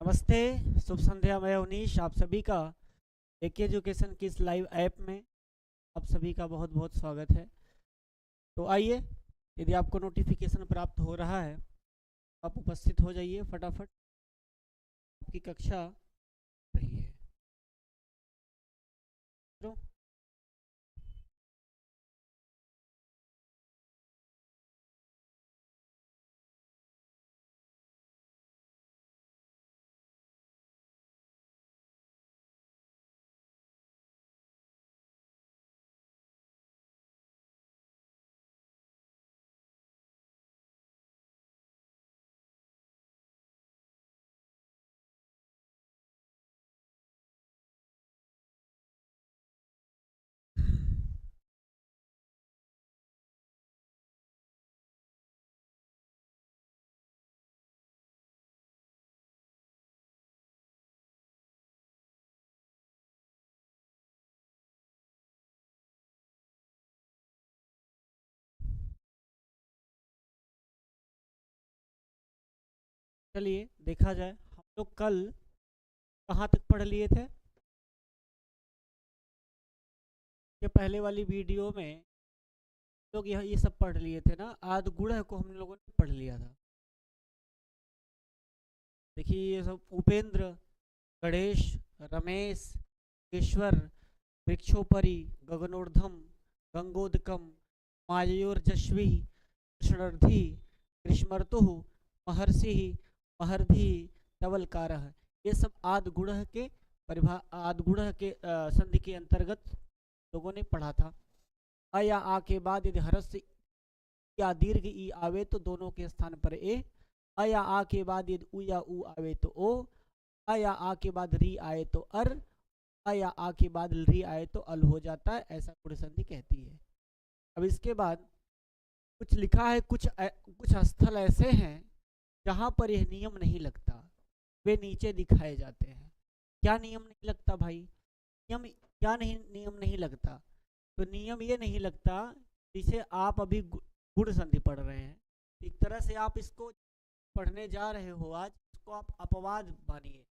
नमस्ते, शुभ संध्या। मैं अवनीश, आप सभी का एके एजुकेशन की इस लाइव ऐप में आप सभी का बहुत बहुत स्वागत है। तो आइए, यदि आपको नोटिफिकेशन प्राप्त हो रहा है आप उपस्थित हो जाइए फटाफट। आपकी कक्षा रही है। तो चलिए देखा जाए, हम लोग कल कहाँ तक पढ़ लिए थे। ये पहले वाली वीडियो में लोग ये सब पढ़ लिए थे ना। आदि गुणः को हम लोगों ने पढ़ लिया था। देखिए ये सब उपेंद्र, गणेश, रमेश, ईश्वर, वृक्षोपरि, गगनोर्धम, गंगोदकम, माययोर्जस्वी, कृष्णर्धि, ग्रीष्मर्तु, महर्षि, महर्धि, तवलकारः। ये सब आदि गुणः के आदि गुणः के संधि के अंतर्गत लोगों ने पढ़ा था। अ या आ के बाद यदि हरस या दीर्घ ई आवे तो दोनों के स्थान पर ए। अ या आ के बाद यदि उ या उ आवे तो ओ। अ या आ के बाद री आए तो अर। अ या आ के बाद री आए तो अल हो जाता है। ऐसा गुण संधि कहती है। अब इसके बाद कुछ लिखा है, कुछ स्थल ऐसे हैं जहाँ पर यह नियम नहीं लगता, वे नीचे दिखाए जाते हैं। क्या नियम नहीं लगता भाई? नियम क्या नहीं, नियम नहीं लगता? तो नियम ये नहीं लगता जिसे आप अभी गुण संधि पढ़ रहे हैं। एक तरह से आप इसको पढ़ने जा रहे हो आज, इसको आप अपवाद मानिए।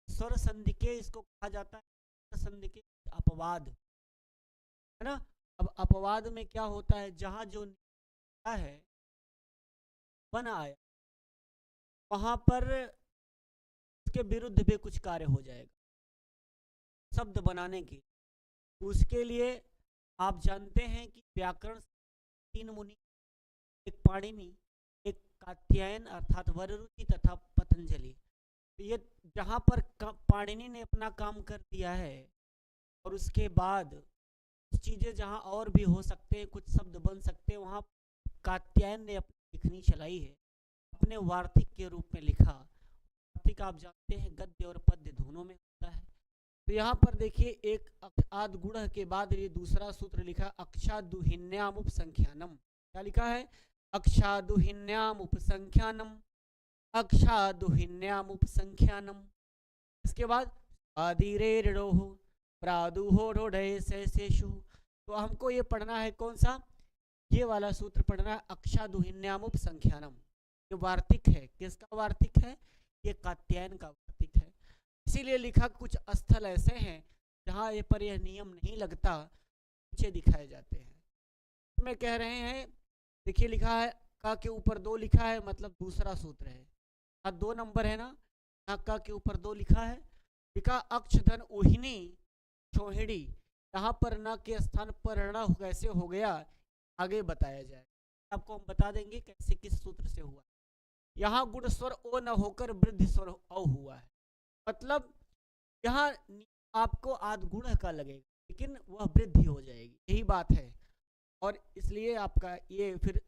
स्वर संधि के इसको कहा जाता है, स्वर संधि के अपवाद, है ना। अब अपवाद में क्या होता है, जहाँ जो है बन आया वहां पर उसके विरुद्ध भी कुछ कार्य हो जाएगा शब्द बनाने की। उसके लिए आप जानते हैं कि व्याकरण तीन मुनि, एक पाणिनि, एक कात्यायन अर्थात वररुचि तथा पतंजलि। तो ये जहाँ पर पाणिनि ने अपना काम कर दिया है और उसके बाद चीज़ें जहाँ और भी हो सकते हैं, कुछ शब्द बन सकते हैं, वहाँ कात्यायन ने अपनी लिखनी चलाई है, अपने वार्तिक के रूप में लिखा। वार्तिक आप जानते हैं गद्य और पद्य दोनों में होता है। तो यहाँ पर देखिए, एक आद गुण के बाद ये दूसरा सूत्र लिखा, अक्षादुहिन्याम उपसंख्यानम। क्या लिखा है? अक्षादुहिन्याम उपसंख्यानम, अक्षादुहिन्याम उपसंख्यानम। इसके बाद आदिरेरोह प्रादुहो रोढ़े शेषु। तो हमको ये पढ़ना है कौन सा? ये वाला सूत्र पढ़ना है, अक्षादुहिन्याम उपसंख्यानम। ये वार्तिक है। किसका वार्तिक है? ये कात्यायन का वार्तिक है। इसीलिए लिखा कुछ स्थल ऐसे हैं जहाँ ये पर यह नियम नहीं लगता, नीचे दिखाए जाते हैं। इसमें कह रहे हैं, देखिए लिखा है का के ऊपर दो लिखा है, मतलब दूसरा सूत्र है। यहाँ 2 नंबर है ना, यहाँ का के ऊपर 2 लिखा है। लिखा अक्षधन उहिनी छोहिड़ी। यहाँ पर न के स्थान पर ण कैसे हो गया, आगे बताया जाए। आपको हम बता देंगे कैसे, किस सूत्र से हुआ। यहाँ गुण स्वर ओ न होकर वृद्धि स्वर औ हुआ है। मतलब यहाँ आपको आद गुण का लगेगा लेकिन वह वृद्धि हो जाएगी, यही बात है। और इसलिए आपका ये फिर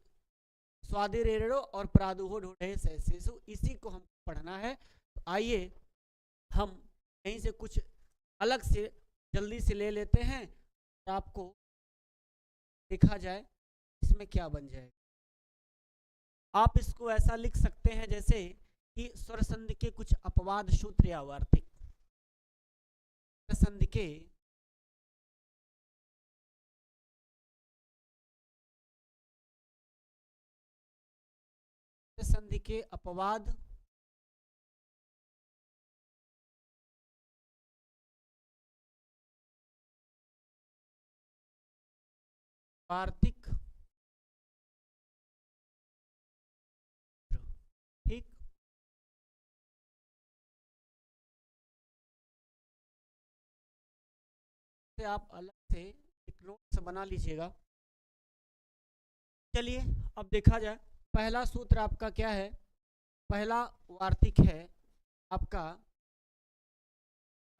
स्वादिरेड़ो और प्रादुहो ढूंढे सैसेसु, इसी को हम पढ़ना है। तो आइए हम यहीं से कुछ अलग से जल्दी से ले लेते हैं और आपको देखा जाए इसमें क्या बन जाए। आप इसको ऐसा लिख सकते हैं जैसे कि स्वर संधि के कुछ अपवाद सूत्र या वार्तिक। संधि के संधि के अपवाद वार्तिक। ठीक, से आप अलग से एक नोट्स बना लीजिएगा। चलिए अब देखा जाए, पहला सूत्र आपका क्या है। पहला वार्तिक है आपका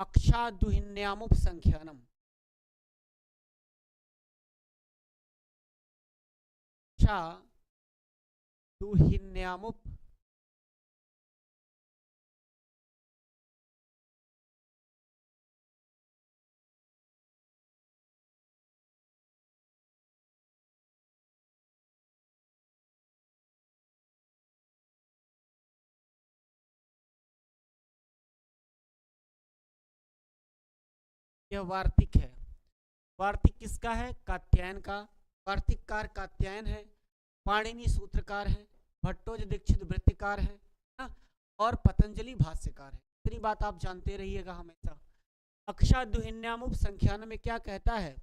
अक्षादुहिन्यामुपसंख्यानम। अक्षादुहिन्यामुप यह वार्तिक है। वार्तिक किसका है? कात्यायन का। वार्तिककार कात्यायन है, पाणिनि सूत्रकार है, भट्टोज दीक्षित वृत्तिकार है ना, और पतंजलि भाष्यकार है। इतनी बात आप जानते रहिएगा हमेशा। अक्षादुहिन्यामुप संख्यान में क्या कहता है,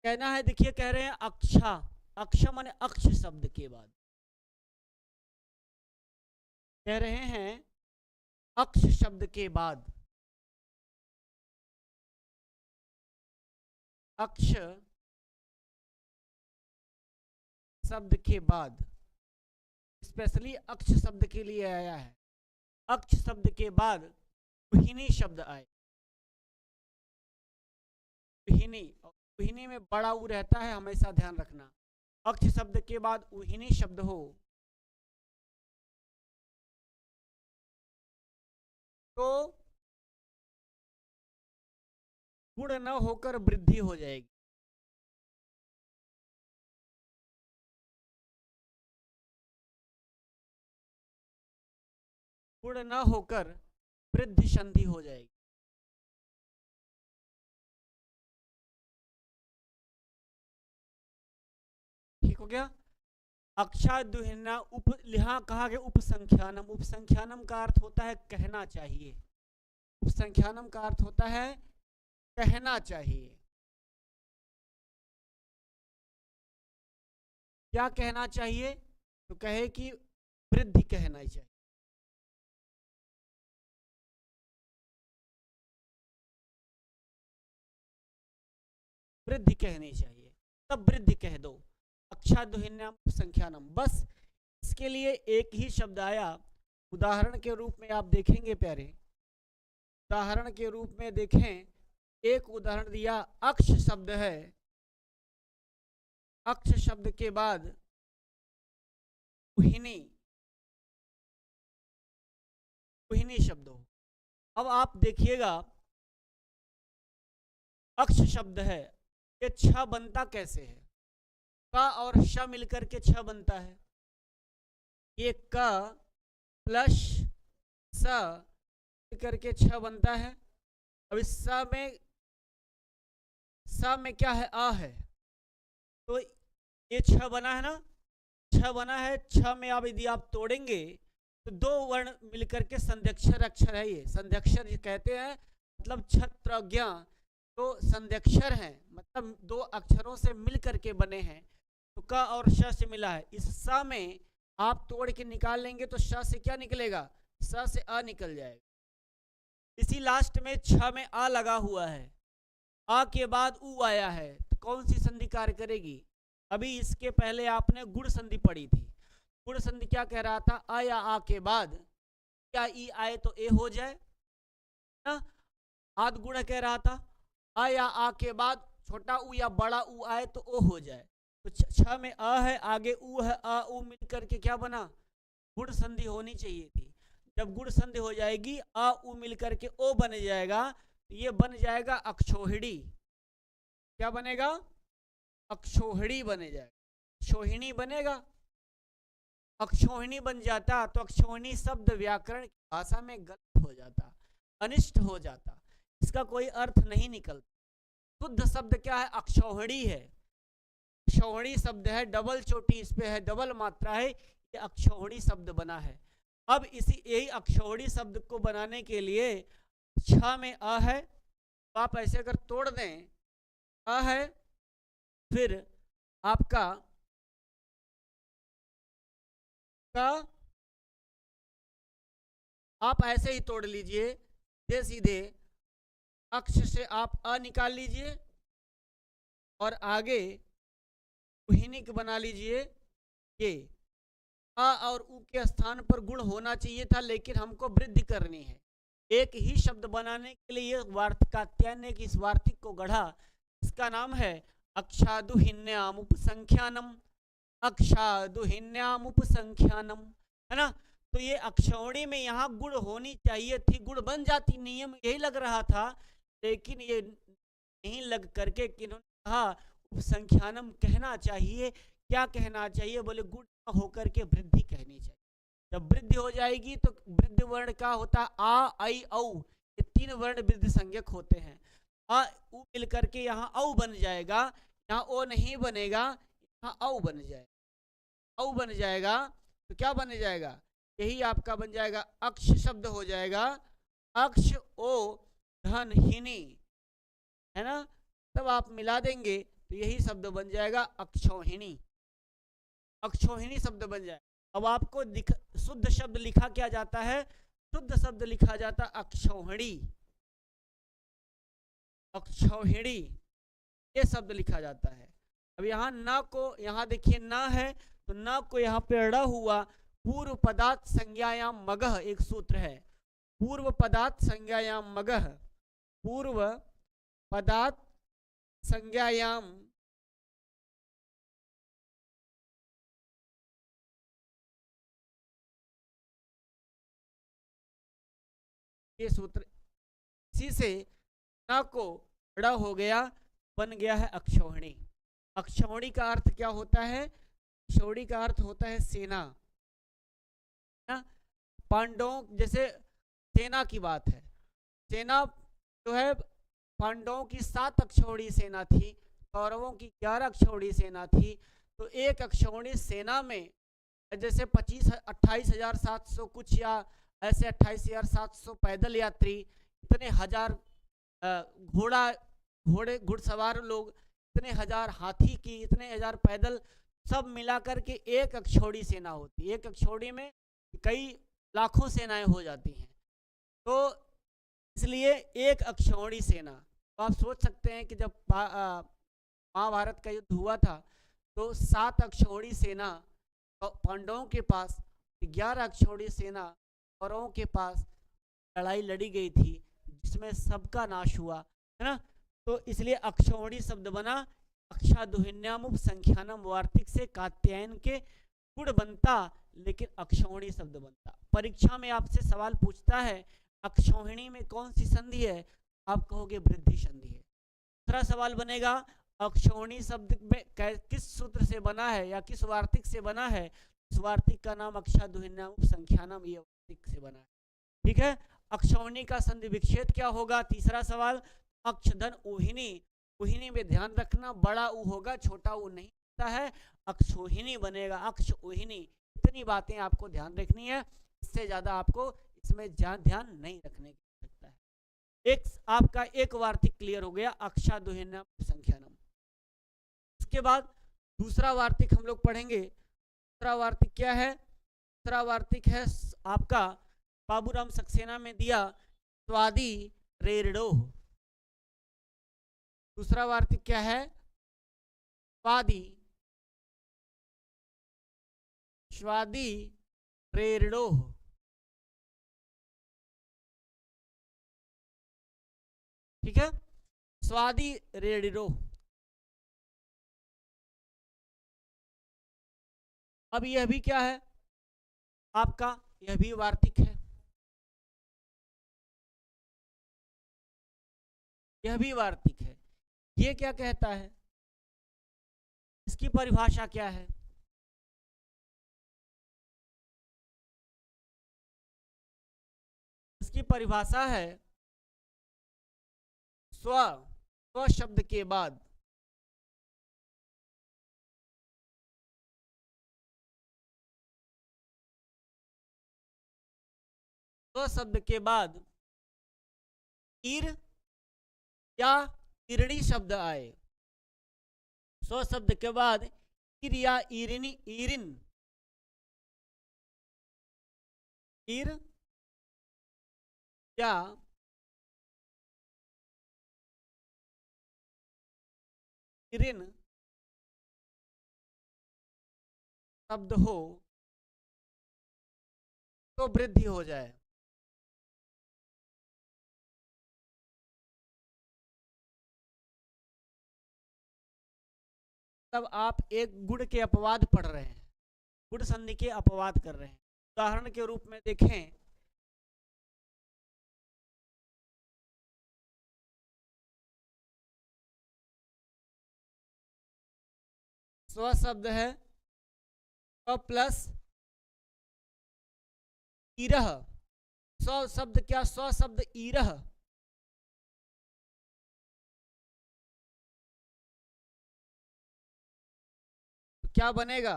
कहना है, देखिए कह रहे हैं अक्षा। अक्ष माने अक्ष शब्द के बाद, कह रहे हैं अक्ष शब्द के बाद, अक्ष शब्द के बाद, स्पेशली अक्ष शब्द के लिए आया है। अक्ष शब्द के बाद उहिनी शब्द आए। उहिनी, उहिनी में बड़ा उ रहता है, हमेशा ध्यान रखना। अक्ष शब्द के बाद उहिनी शब्द हो तो गुण न होकर वृद्धि हो जाएगी। गुण न होकर वृद्धि संधि हो जाएगी। ठीक हो गया। अक्षादुहिन्या उप, यहाँ कहा गया उपसंख्यानम। उपसंख्यानम का अर्थ होता है कहना चाहिए। उपसंख्यानम का अर्थ होता है कहना चाहिए। क्या कहना चाहिए? तो कहे कि वृद्धि कहना चाहिए। वृद्धि कहनी चाहिए, तब वृद्धि कह दो। अक्षादुहिन्याम संख्यानम, बस इसके लिए एक ही शब्द आया। उदाहरण के रूप में आप देखेंगे प्यारे, उदाहरण के रूप में देखें, एक उदाहरण दिया, अक्ष शब्द है, अक्ष शब्द के बाद उहिनी, उहिनी शब्द हो। अब आप देखिएगा, अक्ष शब्द है, ये छ बनता कैसे है? क और श मिलकर के छ बनता है। ये क प्लस स मिलकर के छ बनता है। अब इस स में क्या है? आ है, तो ये छ बना है ना, छ बना है। छ में अब यदि आप तोड़ेंगे तो दो वर्ण मिलकर के संध्यक्षर अक्षर है। ये संध्यक्षर कहते हैं, मतलब छत्रज्ञ तो संध्यक्षर हैं, मतलब दो अक्षरों से मिलकर के बने हैं। तो क और श से मिला है। इस स में आप तोड़ के निकाल लेंगे तो श से क्या निकलेगा? स से अ निकल जाएगा। इसी लास्ट में छ में आ लगा हुआ है, आ के बाद उ आया है, तो कौन सी संधि कार्य करेगी? अभी इसके पहले आपने गुण संधि पढ़ी थी। गुण संधि क्या कह रहा था? आ या आ के बाद क्या ई आए तो ए हो जाए ना, आद गुण कह रहा था। आ या आ के बाद छोटा उ या बड़ा उ आए तो ओ हो जाए। तो छ में अ है, आगे उ है, अ उ मिल करके क्या बना? गुण संधि होनी चाहिए थी। जब गुण संधि हो जाएगी, अ उ मिल करके ओ बन जाएगा, तो ये बन जाएगा अक्षोहिणी। क्या बनेगा? अक्षोहिणी बने जाएगा, क्षोहिणी बनेगा। अक्षोहिणी बन जाता तो अक्षोहिणी शब्द व्याकरण की भाषा में गलत हो जाता, अनिष्ट हो जाता, इसका कोई अर्थ नहीं निकलता। शुद्ध शब्द क्या है? अक्षौहिणी है। अक्षौहिणी शब्द है, डबल चोटी इस पे है, डबल मात्रा है, ये अक्षौहिणी शब्द बना है। अब इसी यही अक्षौहिणी शब्द को बनाने के लिए छ में अ है, तो आप ऐसे अगर तोड़ दें, अ है, फिर आपका का आप ऐसे ही तोड़ लीजिए, सीधे सीधे अक्ष से आप अ निकाल लीजिए और आगे गुहिनिक बना लीजिए। ये अ और उ के स्थान पर गुण होना चाहिए था, लेकिन हमको वृद्धि करनी है। एक ही शब्द बनाने के लिए ये वार्तिकात्यायन ने इस वार्तिक को गढ़ा। इसका नाम है अक्षादुहिन्याम उपसंख्यानम। अक्षादुहिन्याम उपसंख्यानम, है ना। तो ये अक्षौणी में यहाँ गुण होनी चाहिए थी, गुण बन जाती, नियम यही लग रहा था, लेकिन ये नहीं लग करके किन्होंने कहा उपसंख्यानम कहना चाहिए। क्या कहना चाहिए? बोले गुण होकर के वृद्धि कहनी चाहिए। जब वृद्धि हो जाएगी तो वृद्धि वर्ण क्या होता है? आ आई औ, ये तीन वर्ण वृद्धि संज्ञक होते हैं। आ उ मिल करके यहाँ औ बन जाएगा, यहाँ ओ नहीं बनेगा, यहाँ औ बन जाएगा। औ बन जाएगा तो क्या बन जाएगा? यही आपका बन जाएगा अक्ष शब्द हो जाएगा। अक्ष ओ धन हिनी, है ना। तब आप मिला देंगे तो यही शब्द बन जाएगा अक्षौहिणी। अक्षौहिणी शब्द बन जाए। अब आपको शुद्ध शब्द लिखा क्या जाता है? शुद्ध शब्द लिखा जाता अक्षौहिणी। अक्षौहिणी ये शब्द लिखा जाता है। अब यहाँ न को, यहाँ देखिए न है तो न को यहाँ पे ड़ हुआ। पूर्व पदार्थ संज्ञायाम मगह एक सूत्र है। पूर्व पदार्थ संज्ञायाम मगह, पूर्व पदार्थ संज्ञायाम ये सूत्र, इसी से न को ड़ हो गया, बन गया है अक्षौहिणी। अक्षौहिणी का अर्थ क्या होता है? अक्षौहिणी का अर्थ होता है सेना। पांडवों जैसे सेना की बात है, सेना जो है पांडवों की 7 अक्षौहिणी सेना थी, कौरवों की 11 अक्षौहिणी सेना थी। तो एक अक्षौहिणी सेना में जैसे 28,700 कुछ या ऐसे 28,700 पैदल यात्री, इतने हजार घुड़सवार लोग, इतने हजार हाथी की, इतने हजार पैदल, सब मिलाकर के एक अक्षौहिणी सेना होती है। एक अक्षौहिणी में कई लाखों सेनाएं हो जाती हैं, तो इसलिए एक अक्षौहिणी सेना। तो आप सोच सकते हैं कि जब महाभारत का युद्ध हुआ था तो 7 अक्षौहिणी सेना पांडवों के पास, 11 अक्षौहिणी सेना कौरवों के पास लड़ाई लड़ी गई थी, जिसमें सबका नाश हुआ, है ना। तो इसलिए अक्षौहिणी शब्द बना। अक्षादुहिन्याम उपसंख्यानम वार्तिक से कात्यायन के गुण बनता, लेकिन अक्षौहिणी शब्द बनता। परीक्षा में आपसे सवाल पूछता है अक्षौहिणी में कौन सी संधि है? आप कहोगे वृद्धि संधि है। दूसरा सवाल बनेगा अक्षौहिणी शब्द में किस सूत्र से बना है या किस वार्तिक से बना है? इस वार्तिक का नाम अक्षादुहिन्याम उपसंख्यानम, ये वार्तिक से बना है। ठीक है। अक्षौहिणी का संधि विच्छेद क्या होगा? तीसरा सवाल अक्षधन ऊहिनी। ऊहिनी में ध्यान रखना, बड़ा ऊ होगा, छोटा ऊ नहीं होता है, अक्षौहिणी बनेगा, अक्ष ऊहिनी। इतनी बातें आपको ध्यान रखनी है, इससे ज्यादा आपको इसमें ध्यान नहीं रखने की आवश्यकता है। एक आपका एक वार्तिक क्लियर हो गया, अक्षादुहिन्याम उपसंख्यानम। इसके बाद दूसरा वार्तिक हम लोग पढ़ेंगे। दूसरा वार्तिक क्या है? दूसरा वार्तिक है आपका बाबूराम सक्सेना में दिया स्वादी रेरडोह। दूसरा वार्तिक क्या है? स्वादी, स्वादी रेरडोह। ठीक है, स्वादी रेरडोह। अब यह भी क्या है आपका? यह भी वार्तिक है, यह भी वार्तिक है। ये क्या कहता है? इसकी परिभाषा क्या है? इसकी परिभाषा है स्व, स्व शब्द के बाद स्व शब्द के बाद ईर या ईरणी शब्द आए। स्व शब्द के बाद ईर या ईरिनी, ईरिन, ईर या ईरिन शब्द हो तो वृद्धि हो जाए। तब आप एक गुण के अपवाद पढ़ रहे हैं, गुण संधि के अपवाद कर रहे हैं। उदाहरण के रूप में देखें, स्व शब्द है स्व प्लस ईरह, स्व शब्द क्या, स्व शब्द ईरह, तो क्या बनेगा?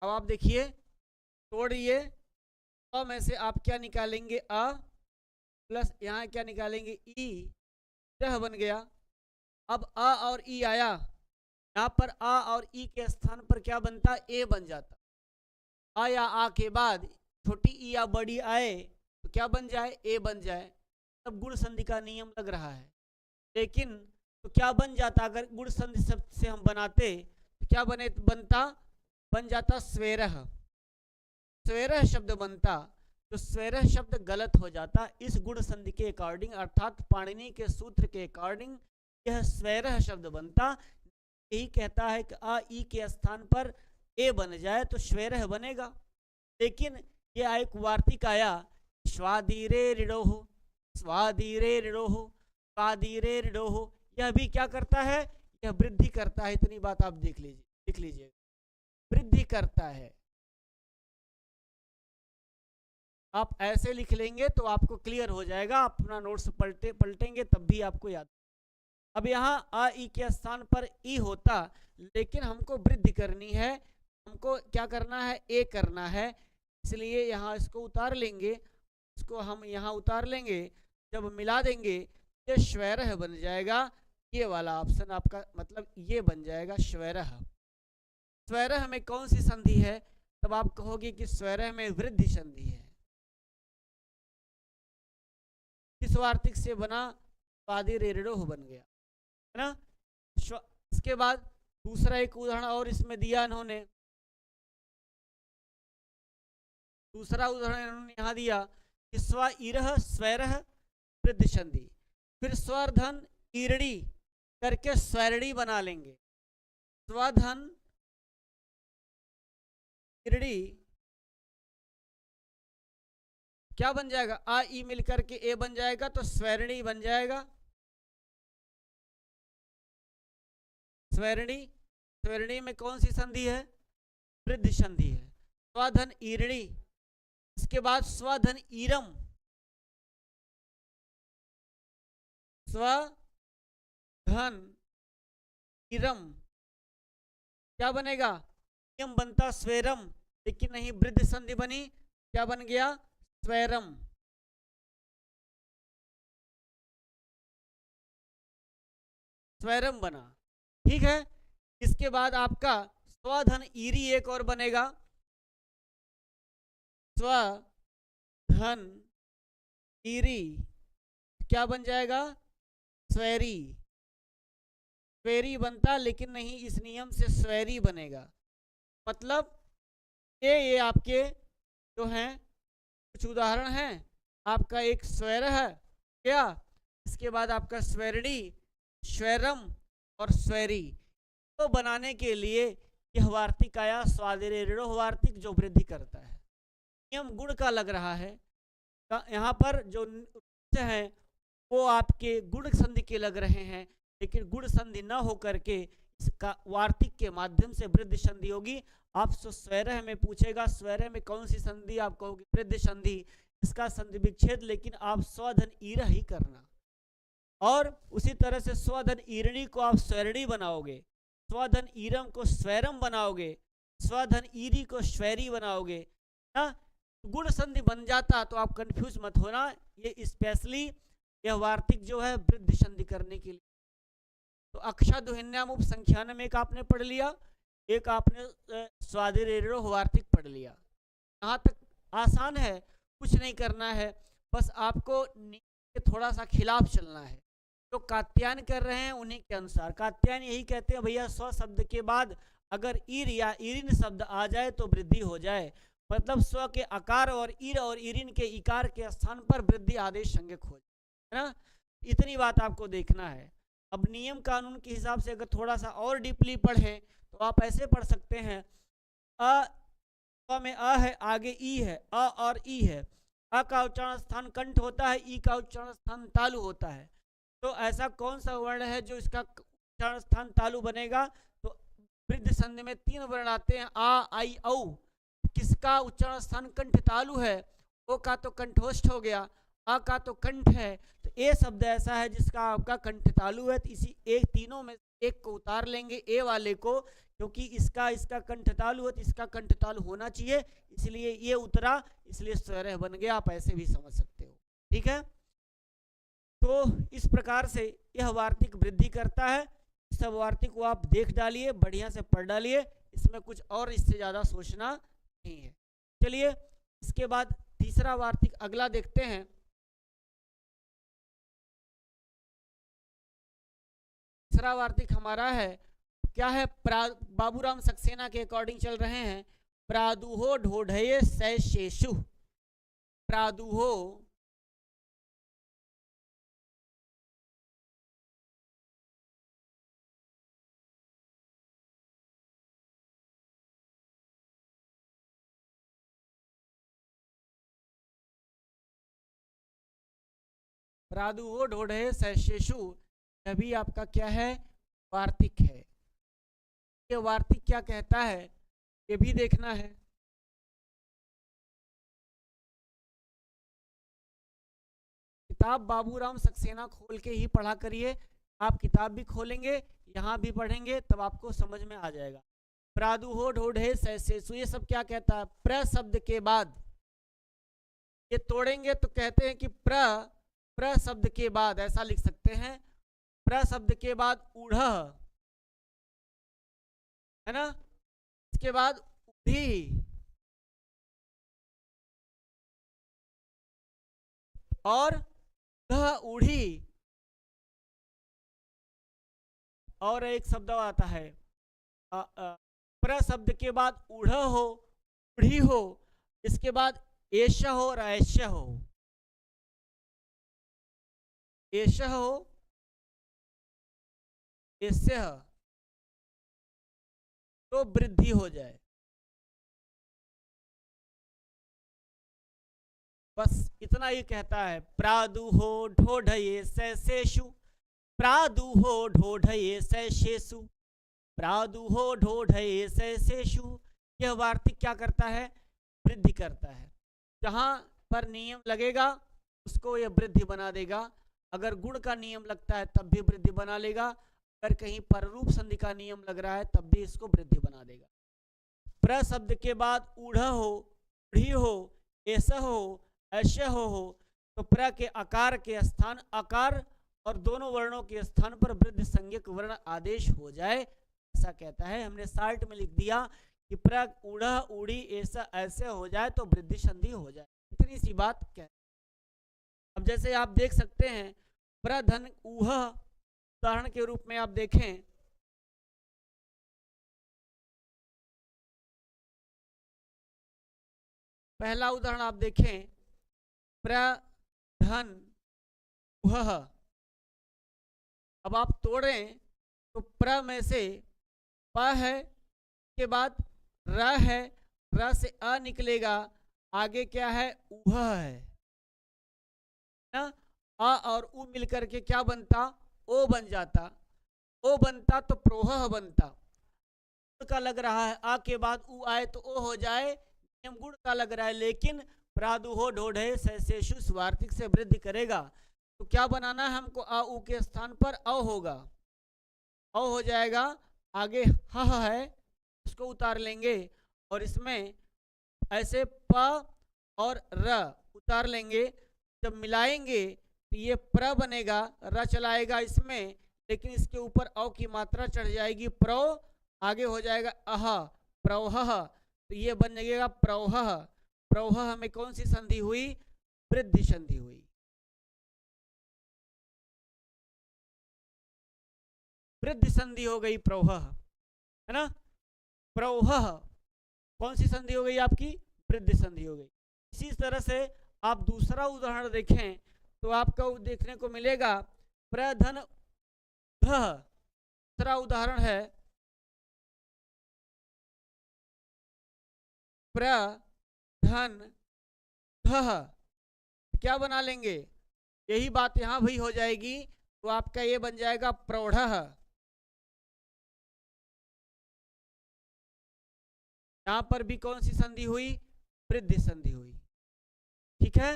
अब आप देखिए, तोड़िए, स्व में से आप क्या निकालेंगे, अ प्लस यहाँ क्या निकालेंगे, ई, रह बन गया। अब अ और ई आया, यहाँ पर आ और ई के स्थान पर क्या बनता, ए बन जाता। आ या आ के बाद छोटी ई या बड़ी आए तो क्या बन जाए, ए बन जाए। तब गुण संधि का नियम लग रहा है। लेकिन तो क्या बन जाता, अगर गुण संधि शब्द से हम बनाते तो क्या बनता, बन जाता स्वेरह, स्वेरह शब्द बनता। तो स्वेरह शब्द गलत हो जाता इस गुण संधि के अकॉर्डिंग, अर्थात पाणिनि के सूत्र के अकॉर्डिंग यह स्वेरह शब्द बनता। यही कहता है कि आ ई के स्थान पर ए बन जाए तो स्वेरह बनेगा। लेकिन यह एक वार्तिक आया, स्वाधीरे ऋणोह, स्वाधीरे ऋणोह, स्वाधीरे ऋणोह, यह भी क्या करता है, यह वृद्धि करता है। इतनी बात आप देख लीजिए, लिख लीजिए, वृद्धि करता है। आप ऐसे लिख लेंगे तो आपको क्लियर हो जाएगा, अपना नोट्स पलटेंगे तब भी आपको याद। अब यहाँ आ ई के स्थान पर ई होता, लेकिन हमको वृद्धि करनी है, हमको क्या करना है, ए करना है, इसलिए यहाँ इसको उतार लेंगे, इसको हम यहाँ उतार लेंगे। जब मिला देंगे ये श्वैरह बन जाएगा। ये वाला ऑप्शन आपका मतलब ये बन जाएगा श्वैरह। स्वैरह में कौन सी संधि है, तब आप कहोगे कि स्वैरह में वृद्धि संधि है। किस वार्तिक से बना, स्वाधीरे ऋणोह बन गया, है ना। इसके बाद दूसरा एक उदाहरण और इसमें दिया इन्होंने, दूसरा उदाहरण इन्होंने यहाँ दिया कि स्व ईरह स्वैरह वृद्धि संधि। फिर स्वरधन ईरणी करके स्वैरणी बना लेंगे। स्वधन ईरणी क्या बन जाएगा, आ ई मिलकर के ए बन जाएगा तो स्वैरणी बन जाएगा। स्वैरणी, स्वैरणी में कौन सी संधि है, वृद्धि संधि है। स्वधन ईरणी, इसके बाद स्वधन ईरम, स्वधन ईरम क्या बनेगा, यम बनता स्वेरम, लेकिन नहीं वृद्धि संधि बनी, क्या बन गया, स्वैरम। स्वैरम बना, ठीक है। इसके बाद आपका स्वधन ईरी एक और बनेगा, स्वधन ईरी क्या बन जाएगा, स्वैरी। स्वैरी बनता, लेकिन नहीं इस नियम से स्वैरी बनेगा। मतलब ये आपके जो हैं कुछ उदाहरण हैं। आपका एक स्वैर है क्या, इसके बाद आपका स्वैरणी, स्वैरम और स्वैरी। तो बनाने के लिए यह वार्तिक आया, स्वाधीरे ऋणोह वार्तिक, जो वृद्धि करता है। नियम गुण का लग रहा है, यहाँ पर जो है वो आपके गुण संधि के लग रहे हैं, लेकिन गुण संधि न होकर के इसका वार्तिक के माध्यम से वृद्धि संधि होगी। आपसे स्वैरह में पूछेगा, स्वैरह में कौन सी संधि, आप कहोगे वृद्धि संधि, इसका संधि विच्छेद, लेकिन आप स्वधन ईरह ही करना। और उसी तरह से स्वधन ईरणी को आप स्वैरणी बनाओगे, स्वधन ईरम को स्वैरम बनाओगे, स्वधन ईरी को स्वैरी बनाओगे ना। गुण संधि बन जाता तो आप कंफ्यूज मत होना। ये स्पेशली यह वार्तिक जो है वृद्धि संधि करने के लिए तो अक्षा दुहिन्याम उपसंख्यानम एक आपने पढ़ लिया, एक आपने स्वादिरेरो वार्तिक पढ़ लिया। यहाँ तक आसान है, कुछ नहीं करना है, बस आपको नियम के थोड़ा सा खिलाफ चलना है। तो कात्यायन कर रहे हैं उन्हीं के अनुसार। कात्यायन यही कहते हैं भैया स्व शब्द के बाद अगर ईर या ईरिन शब्द आ जाए तो वृद्धि हो जाए, मतलब स्व के आकार और ईरिन के इकार के स्थान पर वृद्धि आदेश संज्ञक हो जाए, है ना। इतनी बात आपको देखना है। अब नियम कानून के हिसाब से अगर थोड़ा सा और डीपली पढ़ें तो आप ऐसे पढ़ सकते हैं, अ में अ है, आगे ई है, अ और ई है, अ का उच्चारण स्थान कंठ होता है, ई का उच्चारण स्थान तालु होता है। तो ऐसा कौन सा वर्ण है जो इसका उच्चारण स्थान तालु बनेगा? तो वृद्ध संधि में 3 वर्ण आते हैं, आ आई औ। किसका उच्चारण स्थान कंठ तालु है? ओ का तो कंठोष्ठ हो गया, आ का तो कंठ है, तो ए शब्द ऐसा है जिसका आपका कंठ तालु है। तो इसी एक तीनों में एक को उतार लेंगे, ए वाले को, क्योंकि इसका कंठ तालु है तो इसका कंठ तालु होना चाहिए, इसलिए ये उतरा, इसलिए स्वरह बन गया। आप ऐसे भी समझ सकते हो, ठीक है। तो इस प्रकार से यह वार्तिक वृद्धि करता है। सब वार्तिक को आप देख डालिए, बढ़िया से पढ़ डालिए, इसमें कुछ और इससे ज्यादा सोचना नहीं है। चलिए इसके बाद तीसरा वार्तिक अगला देखते हैं। तीसरा वार्तिक हमारा है, क्या है? बाबूराम सक्सेना के अकॉर्डिंग चल रहे हैं, प्रादुहो ढोढये सैशेषु। प्रादुहो प्रादुहो ढोढये सैशेषु, यह भी आपका क्या है? वार्तिक है। ये वार्तिक क्या कहता है ये भी देखना है। किताब बाबूराम सक्सेना खोल के ही पढ़ा करिए। आप किताब भी खोलेंगे, यहाँ भी पढ़ेंगे, तब आपको समझ में आ जाएगा। प्रादुहो ढोढे सैसेसु, ये सब क्या कहता है? प्र शब्द के बाद, ये तोड़ेंगे तो कहते हैं कि प्र शब्द के बाद, ऐसा लिख सकते हैं, प्र शब्द के बाद ऊढ़, है ना, इसके बाद ऊढ़ी, और ऊढ़ी, और एक शब्द आता है प्र शब्द के बाद ऊढ़ हो, ऊढ़ी हो, इसके बाद एश हो और ऐश हो, एश हो, एस्य, तो वृद्धि हो जाए। बस इतना ही कहता है। प्रादुहो ढोढये सैसेषु, प्रादुहो ढोढये सैशेषु, प्रादुहो ढोढये सैसेषु। यह वार्तिक क्या करता है? वृद्धि करता है। जहां पर नियम लगेगा उसको यह वृद्धि बना देगा। अगर गुण का नियम लगता है तब भी वृद्धि बना लेगा, अगर कहीं पररूप संधि का नियम लग रहा है तब भी इसको वृद्धि बना देगा। प्र शब्द के बाद ऊढ़ हो, ऊढ़ी हो, ऐसा हो, ऐश्य हो, तो प्र के आकार के स्थान आकार और दोनों वर्णों के स्थान पर वृद्धि संज्ञक वर्ण आदेश हो जाए, ऐसा कहता है। हमने साल्ट में लिख दिया कि प्र ऊढ़ ऊढ़ी ऐसा ऐसे हो जाए तो वृद्धि संधि हो जाए, इतनी सी बात कहते। अब जैसे आप देख सकते हैं प्रधन ऊह, उदाहरण के रूप में आप देखें, पहला उदाहरण आप देखें, प्रधन उह। अब आप तोड़ें तो प्र में से प है, के बाद र है, र से अ निकलेगा, आगे क्या है? उह है ना। अ और उ मिलकर के क्या बनता? ओ बन जाता। ओ बनता तो प्रोह बनता। गुण का लग रहा है, आ के बाद उ आए तो ओ हो जाए, नियम गुण का लग रहा है, लेकिन प्रादुहो ढोढे सैसेषु स्वार्थिक से वृद्धि करेगा। तो क्या बनाना है हमको? आ उ के स्थान पर अ होगा, अ हो जाएगा, आगे ह है, इसको उतार लेंगे, और इसमें ऐसे प और र उतार लेंगे, जब मिलाएंगे तो ये प्र बनेगा, र चलाएगा इसमें, लेकिन इसके ऊपर औ की मात्रा चढ़ जाएगी, प्रो, आगे हो जाएगा अह, प्रौह, तो ये बन जाएगा प्रौह। प्रौह में कौन सी संधि हुई? वृद्धि संधि हुई। वृद्धि संधि हो गई प्रौह, है ना। प्रौह कौन सी संधि हो गई आपकी? वृद्धि संधि हो गई। इसी तरह से आप दूसरा उदाहरण देखें तो आपको देखने को मिलेगा प्रधन ध। दूसरा उदाहरण है प्रधन ध। क्या बना लेंगे? यही बात यहां भी हो जाएगी, तो आपका ये बन जाएगा प्रौढ़। यहां पर भी कौन सी संधि हुई? वृद्धि संधि हुई। ठीक है।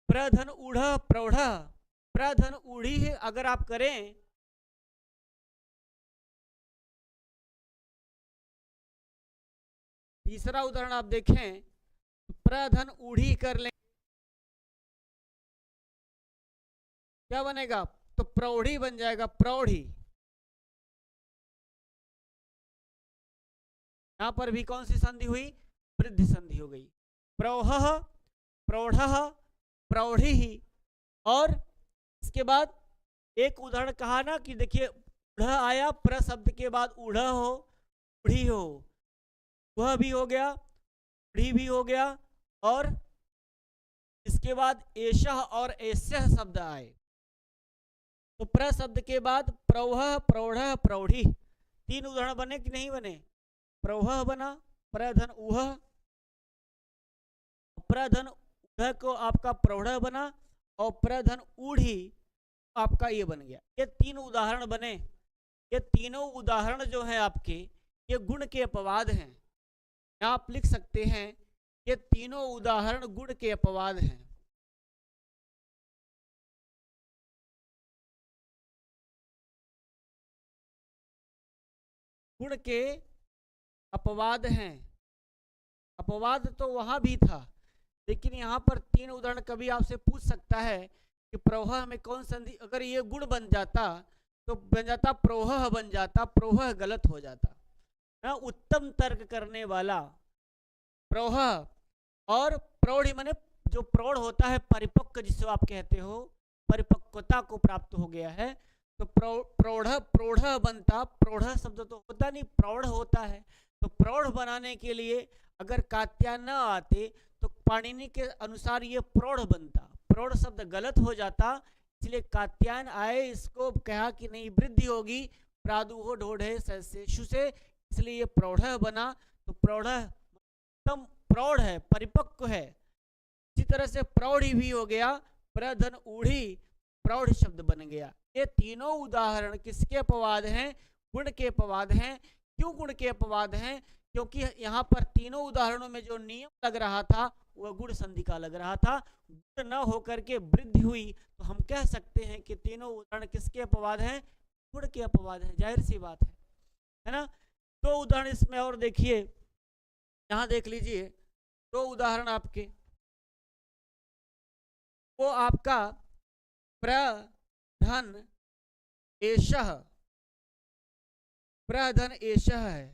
प्रधन ऊढ़ प्रौढ़, प्रधन ऊढ़ी अगर आप करें तीसरा उदाहरण आप देखें, प्रधन ऊढ़ी कर लें, क्या बनेगा? तो प्रौढ़ी बन जाएगा, प्रौढ़ी। यहां पर भी कौन सी संधि हुई? वृद्धि संधि हो गई। प्रौह, प्रौढ़, प्रौढ़ी। और इसके बाद एक उदाहरण कहा ना कि देखिए ऊढ़ आया, प्र शब्द के बाद ऊढ़ हो, ऊढ़ी हो, वह भी हो गया, ऊढ़ी भी हो गया, और इसके बाद एशह और एस्यह शब्द आए। तो प्र शब्द के बाद प्रौह, प्रौढ़, प्रौढ़ी, तीन उदाहरण बने कि नहीं बने? प्रौह बना, प्रधन ऊह, प्रधन ऊढ़ को आपका प्रौढ़ बना, और प्रधन ऊढ़ी आपका ये बन गया। ये तीन उदाहरण बने। ये तीनों उदाहरण जो है आपके, ये गुण के अपवाद हैं। आप लिख सकते हैं ये तीनों उदाहरण गुण के अपवाद हैं। गुण के अपवाद हैं। अपवाद तो वहां भी था, लेकिन यहां पर तीन उदाहरण कभी आपसे पूछ सकता है कि प्रौह में कौन संधि, अगर ये गुण बन जाता तो बन जाता प्रोह, बन जाता प्रोह, गलत हो जाता ना। उत्तम तर्क करने वाला प्रौह और प्रौढ़ी माने जो प्रौढ़ होता है, परिपक्व जिसे आप कहते हो, परिपक्वता को प्राप्त हो गया है, तो प्रौढ़, प्रौढ़ बनता। प्रौढ़ शब्द तो होता नहीं, प्रौढ़ होता है। तो प्रौढ़ बनाने के लिए अगर कात्यायन न आते तो पाणिनि के अनुसार ये प्रौढ़ बनता। प्रौढ़ शब्द गलत हो जाता, इसलिए कात्यायन आए, इसको कहा कि नहीं वृद्धि होगी, प्रादुहो ढोढ़े सु से, इसलिए ये प्रौढ़ बना। तो प्रौढ़ एकदम प्रौढ़ है, परिपक्व है। इसी तरह से प्रौढ़ी भी हो गया, प्रधन ऊढ़ी, प्रौढ़ शब्द बन गया। ये तीनों उदाहरण किसके अपवाद हैं? गुण के अपवाद हैं। क्यों गुण के अपवाद हैं? क्योंकि यहाँ पर तीनों उदाहरणों में जो नियम लग रहा था वह गुण संधि का लग रहा था। गुण न होकर के वृद्धि हुई, तो हम कह सकते हैं कि तीनों उदाहरण किसके अपवाद हैं? गुण के अपवाद हैं। जाहिर सी बात है ना। दो उदाहरण इसमें और देखिए, यहां देख लीजिए दो उदाहरण आपके, वो आपका प्रधन एशः, प्रधन एशः है।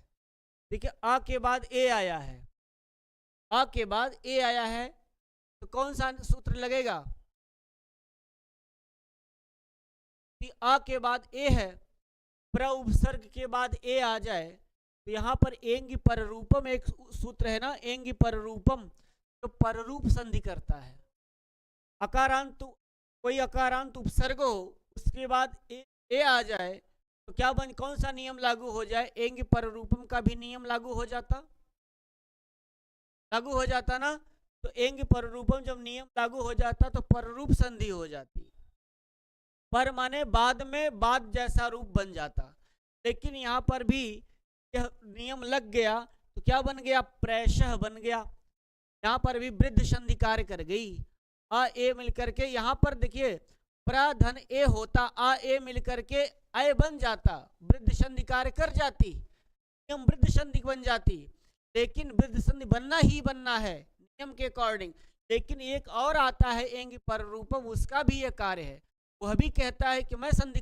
देखिए आ के बाद ए आया है, आ के बाद ए आया है, तो कौन सा सूत्र लगेगा? कि आ के बाद ए है, प्र उपसर्ग के बाद ए आ जाए, तो यहाँ पर एंगी पररूपम एक सूत्र है ना, एंगी पररूपम, तो पररूप संधि करता है। अकारांत, कोई अकारांत उपसर्ग हो, उसके बाद ए आ जाए, तो क्या बन, कौन सा नियम लागू हो जाए? एंगी पररूपम का भी नियम लागू हो जाता, लागू हो जाता ना। तो एंगी पररूपम जब नियम लागू हो जाता तो पररूप संधि हो जाती। पर माने बाद में बाद जैसा रूप बन जाता, लेकिन यहाँ पर भी यह नियम लग गया, तो क्या बन गया? प्रैशः बन गया। यहाँ पर भी वृद्ध संधि कार्य कर गई। आ ए मिलकर के, यहाँ पर देखिए प्रधन ए होता, आ ए मिलकर के आय बन जाता, वृद्ध संधि कार्य कर जाती, नियम वृद्ध संधि बन जाती। लेकिन वृद्ध संधि बनना ही बनना है नियम के अकॉर्डिंग। लेकिन एक और आता है एंगी पररूपम, उसका भी यह कार्य है। वह भी कहता है कि मैं संधि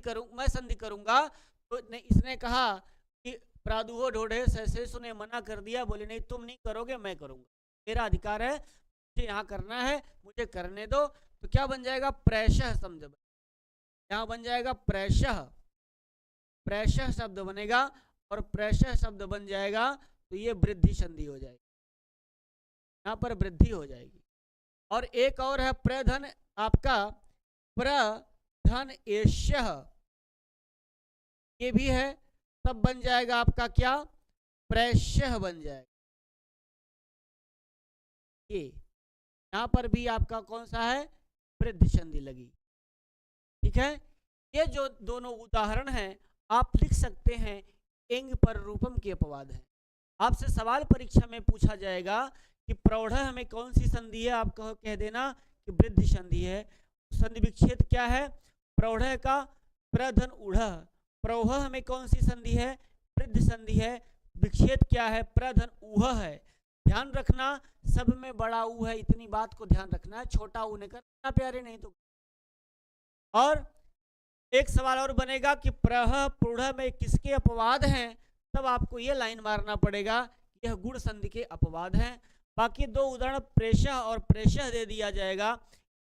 करूंगा। तो इसने कहा कि प्रादुहो ढोढ़े सहसेसु ने मना कर दिया, बोले नहीं तुम नहीं करोगे, मैं करूंगा, मेरा अधिकार है, मुझे यहाँ करना है, मुझे करने दो। तो क्या बन जाएगा, प्रैशः शब्द, यहाँ बन जाएगा प्रैशः, प्रैशः शब्द बनेगा, और प्रैशः शब्द बन जाएगा तो ये वृद्धि संधि हो जाएगी, यहाँ पर वृद्धि हो जाएगी। और एक और है प्रधन, आपका प्रधन एष्यः, ये भी है, तब बन जाएगा आपका क्या, प्रैशः बन जाएगा। ये यहाँ पर भी आपका कौन सा है, वृद्धि संधि लगी। ठीक है, ये जो दोनों उदाहरण हैं आप लिख सकते हैं, एंग पर रूपम के अपवाद है। आपसे सवाल परीक्षा में पूछा जाएगा कि प्रौढ़ में कौन सी संधि है, आप कह देना कि वृद्धि संधि है। संधि विच्छेद क्या है, प्रौढ़ का प्रधन उढ़, प्रौढ़ में कौन सी संधि है, वृद्धि संधि है। विच्छेद क्या है, प्रधन उह है। ध्यान रखना, सब में बड़ा ऊ है, इतनी बात को ध्यान रखना है, छोटा ऊ नहीं करना प्यारे, नहीं तो। और एक सवाल और बनेगा कि प्रह प्रूढ़ में किसके अपवाद हैं, तब आपको ये लाइन मारना पड़ेगा, यह गुण संधि के अपवाद हैं। बाकी दो उदाहरण प्रेषः और प्रेषः दे दिया जाएगा,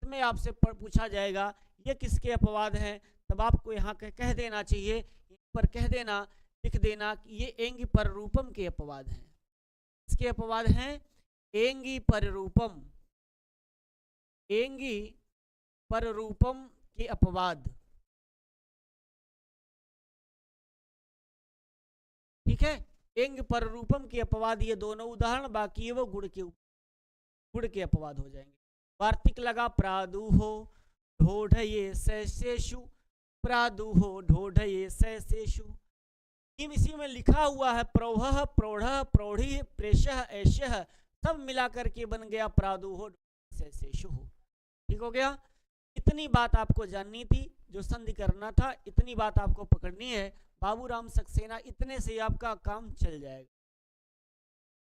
इसमें आपसे पूछा जाएगा ये किसके अपवाद हैं, तब आपको यहाँ कह देना चाहिए, पर कह देना, लिख देना कि ये एंगी पर रूपम के अपवाद हैं। इसके अपवाद हैं एंगी पर रूपम, एंगी पर रूपम के अपवाद। ठीक है, एंग पर रूपम के अपवाद ये दोनों उदाहरण, बाकी वो गुण के अपवाद हो जाएंगे। वार्तिक लगा प्रादुहो ढोढ़ये सहसेषु, प्रादुहो ढोढ़ये सहसेषु। इसी में लिखा हुआ है प्रौढ़ प्रौढ़ प्रौढ़ी प्रेषः ऐशः, सब मिलाकर के बन गया प्रादुहो सहसेषु। ठीक हो गया, इतनी बात आपको जाननी थी, जो संधि करना था इतनी बात आपको पकड़नी है। बाबूराम सक्सेना, इतने से आपका काम चल जाएगा।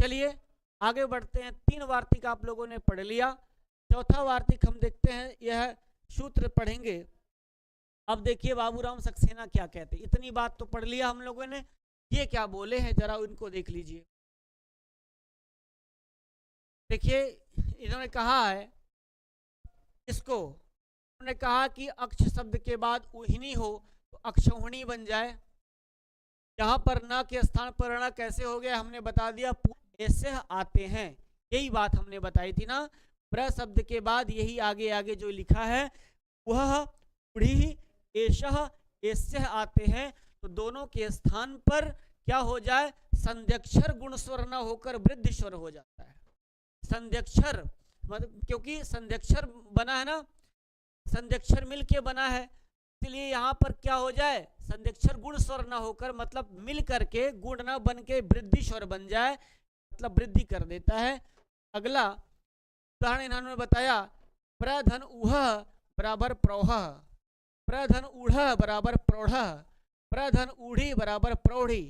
चलिए आगे बढ़ते हैं। 3 वार्तिक आप लोगों ने पढ़ लिया, चौथा वार्तिक हम देखते हैं, यह सूत्र पढ़ेंगे। अब देखिए बाबूराम सक्सेना क्या कहते हैं। इतनी बात तो पढ़ लिया हम लोगों ने, ये क्या बोले हैं जरा उनको देख लीजिए। देखिए इन्होंने कहा है, इसको उन्होंने कहा कि अक्ष शब्द के बाद उहिनी हो तो अक्षौहिणी बन जाए। यहाँ पर न के स्थान पर न कैसे हो गया, हमने बता दिया, ऐसे आते हैं, यही बात हमने बताई थी ना। प्र शब्द के बाद यही आगे आगे जो लिखा है, वह उड़ी एशः ऐसे आते हैं, तो दोनों के स्थान पर क्या हो जाए, संध्यक्षर गुण स्वर न होकर वृद्धि स्वर हो जाता है। संध्यक्षर मतलब, क्योंकि संध्यक्षर बना है ना, संध्यक्षर मिल के बना है, इसलिए यहाँ पर क्या हो जाए, संध्यक्षर गुण स्वर न होकर, मतलब मिल करके गुण न बन के वृद्धि स्वर बन जाए, मतलब वृद्धि कर देता है। अगला उदाहरण इन्होंने बताया, प्रधन उह बराबर प्रौढ़, प्रधन ऊढ़ बराबर प्रौढ़, प्रधन ऊढ़ी बराबर प्रौढ़ी।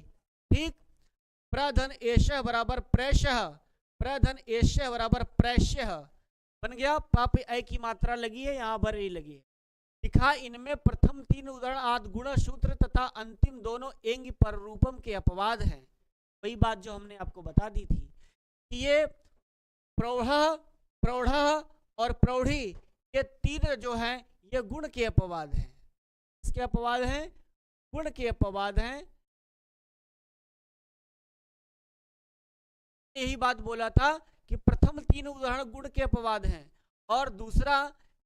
ठीक, प्रधन एशः बराबर प्रेषः, प्रधन एशः बराबर प्रेष्यः बन गया। पाप ऐ की मात्रा लगी है, यहाँ पर ही लगी है। लिखा, इनमें प्रथम 3 उदाहरण आदि गुण सूत्र तथा अंतिम दोनों एंग पर रूपम के अपवाद हैं। वही बात जो हमने आपको बता दी थी कि ये प्रौढ़ प्रौढ़ और प्रौढ़ी, ये 3 जो हैं ये गुण के अपवाद हैं। इसके अपवाद हैं, गुण के अपवाद हैं। यही बात बोला था कि प्रथम 3 उदाहरण गुण के अपवाद हैं, और दूसरा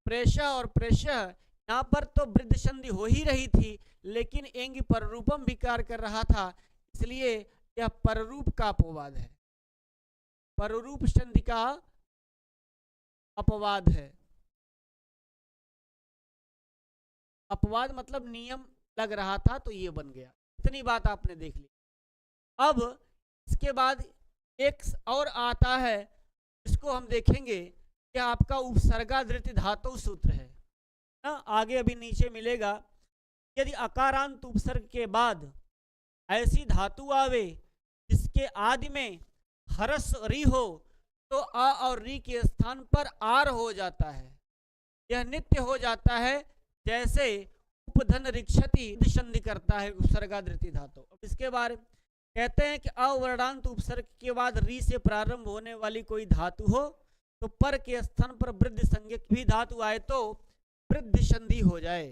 प्रेषः और प्रेषः, यहाँ पर तो वृद्धि संधि हो ही रही थी, लेकिन एंग पर रूपम भी कार्य कर रहा था, इसलिए यह पररूप का अपवाद है, पररूप संधि का अपवाद है। अपवाद मतलब नियम लग रहा था तो ये बन गया। इतनी बात आपने देख ली। अब इसके बाद एक और आता है, इसको हम देखेंगे कि आपका उपसर्गाधृत धातु सूत्र है ना, आगे अभी नीचे मिलेगा। यदि अकारांत उपसर्ग के बाद ऐसी धातु आवे जिसके आदि में हरस री हो, तो आ और री के स्थान पर आर हो जाता है। यह नित्य हो जाता है, जैसे उपधन रिक्षति संधि करता है उपसर्गादृति धातु। अब इसके बारे में कहते हैं कि अवर्णांत उपसर्ग के बाद री से प्रारंभ होने वाली कोई धातु हो तो पर के स्थान पर वृद्धि संज्ञक भी धातु आए तो वृद्धि संधि हो जाए।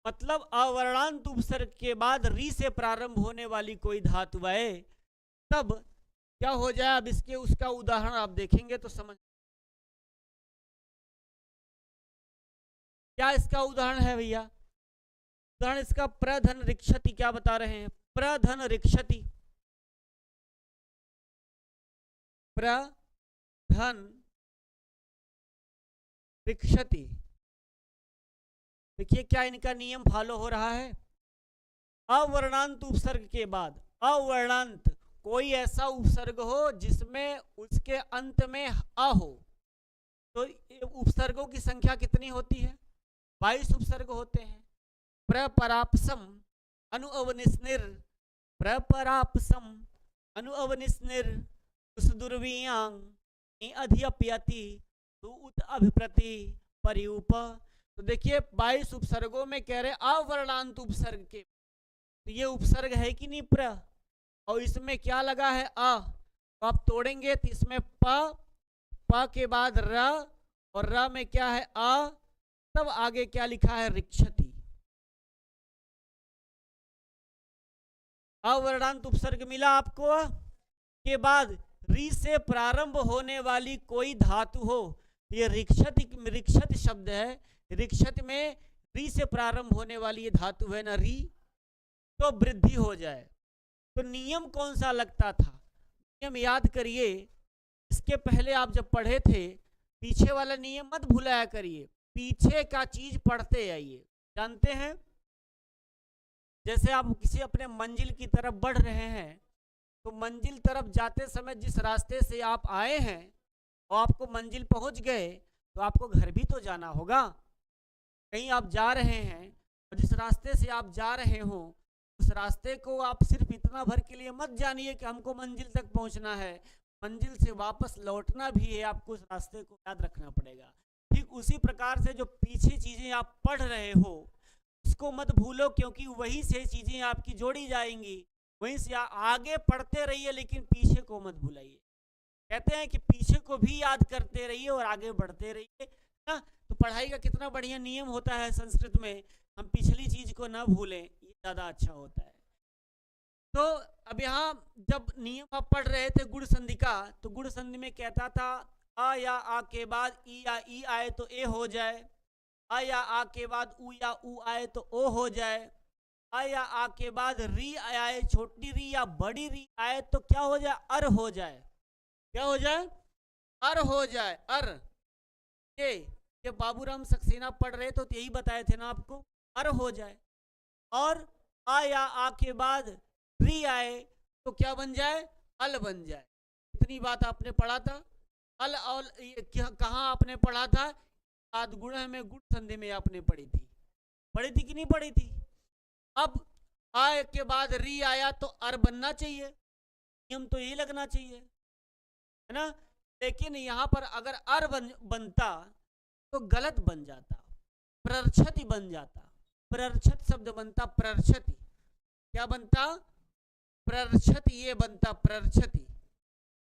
मतलब अवर्णांत उपसर्ग के बाद री से प्रारंभ होने वाली कोई धातु आए तब क्या हो जाए। अब इसके उसका उदाहरण आप देखेंगे तो समझ, क्या इसका उदाहरण है भैया। उदाहरण इसका प्रधन रिक्षति, क्या बता रहे हैं, प्रधन रिक्षति, प्रधन रिक्षति। देखिए क्या इनका नियम फॉलो हो रहा है। अवर्णांत उपसर्ग के बाद अवर्णांत कोई ऐसा उपसर्ग हो जिसमें उसके अंत में अ हो, तो उपसर्गों की संख्या कितनी होती है, 22 उपसर्ग होते हैं। प्रपरापसम अनुअवनिस्निर, प्रपरापसम अनुअवनिस्निर दुर्वियांग अधियप्यति उत अभिप्रति परिउप। तो देखिए 22 उपसर्गों में कह रहे अवर्णांत उपसर्ग के, तो ये उपसर्ग है कि नहीं प्र, और इसमें क्या लगा है अ, तो आप तोड़ेंगे तो इसमें प के बाद र, और र में क्या है अ, तब आगे क्या लिखा है रिक्षति। अवर्णांत उपसर्ग मिला आपको, के बाद री से प्रारंभ होने वाली कोई धातु हो, ये रिक्षति शब्द है। रिक्षत में री से प्रारंभ होने वाली ये धातु है ना री, तो वृद्धि हो जाए। तो नियम कौन सा लगता था, नियम याद करिए। इसके पहले आप जब पढ़े थे, पीछे वाला नियम मत भुलाया करिए, पीछे का चीज पढ़ते आइए। जानते हैं जैसे आप किसी अपने मंजिल की तरफ बढ़ रहे हैं, तो मंजिल तरफ जाते समय जिस रास्ते से आप आए हैं और आपको मंजिल पहुंच गए, तो आपको घर भी तो जाना होगा। कहीं आप जा रहे हैं और जिस रास्ते से आप जा रहे हो उस रास्ते को आप सिर्फ इतना भर के लिए मत जानिए कि हमको मंजिल तक पहुंचना है, मंजिल से वापस लौटना भी है, आपको उस रास्ते को याद रखना पड़ेगा। ठीक उसी प्रकार से जो पीछे चीजें आप पढ़ रहे हो उसको मत भूलो, क्योंकि वहीं से चीजें आपकी जोड़ी जाएंगी, वहीं से आगे पढ़ते रहिए, लेकिन पीछे को मत भूलाइए। कहते हैं कि पीछे को भी याद करते रहिए और आगे बढ़ते रहिए ना। तो पढ़ाई का कितना बढ़िया नियम होता है संस्कृत में, हम पिछली चीज को ना भूलें, ये ज्यादा अच्छा होता है। तो अब यहाँ जब नियम आप पढ़ रहे थे गुण संधि का, तो गुण संधि में कहता था आ या आ के बाद ई या ई आए तो ए हो जाए, आ या आ के बाद उ या उ आए तो ओ हो जाए, आ या आ के बाद री आए, छोटी री या बड़ी री आए तो क्या हो जाए, अर हो जाए। क्या हो जाए, अर हो जाए। अर ये बाबूराम सक्सेना पढ़ रहे तो यही बताए थे ना आपको, अर हो जाए। और आ या आ के बाद री आए तो क्या बन जाए, अल बन जाए। इतनी बात आपने पढ़ा था। अल और कहाँ आपने पढ़ा था, आद गुण में गुण संधि में आपने पढ़ी थी कि नहीं पढ़ी थी। अब आ के बाद री आया तो अर बनना चाहिए, नियम तो यही लगना चाहिए, है ना। लेकिन यहाँ पर अगर अर बनता तो गलत बन जाता, प्रर्क्षति बन जाता। प्रर्क्षत शब्द बनता प्रर्क्षति, क्या बनता, प्रर्क्षति, ये बनता प्रर्क्षति,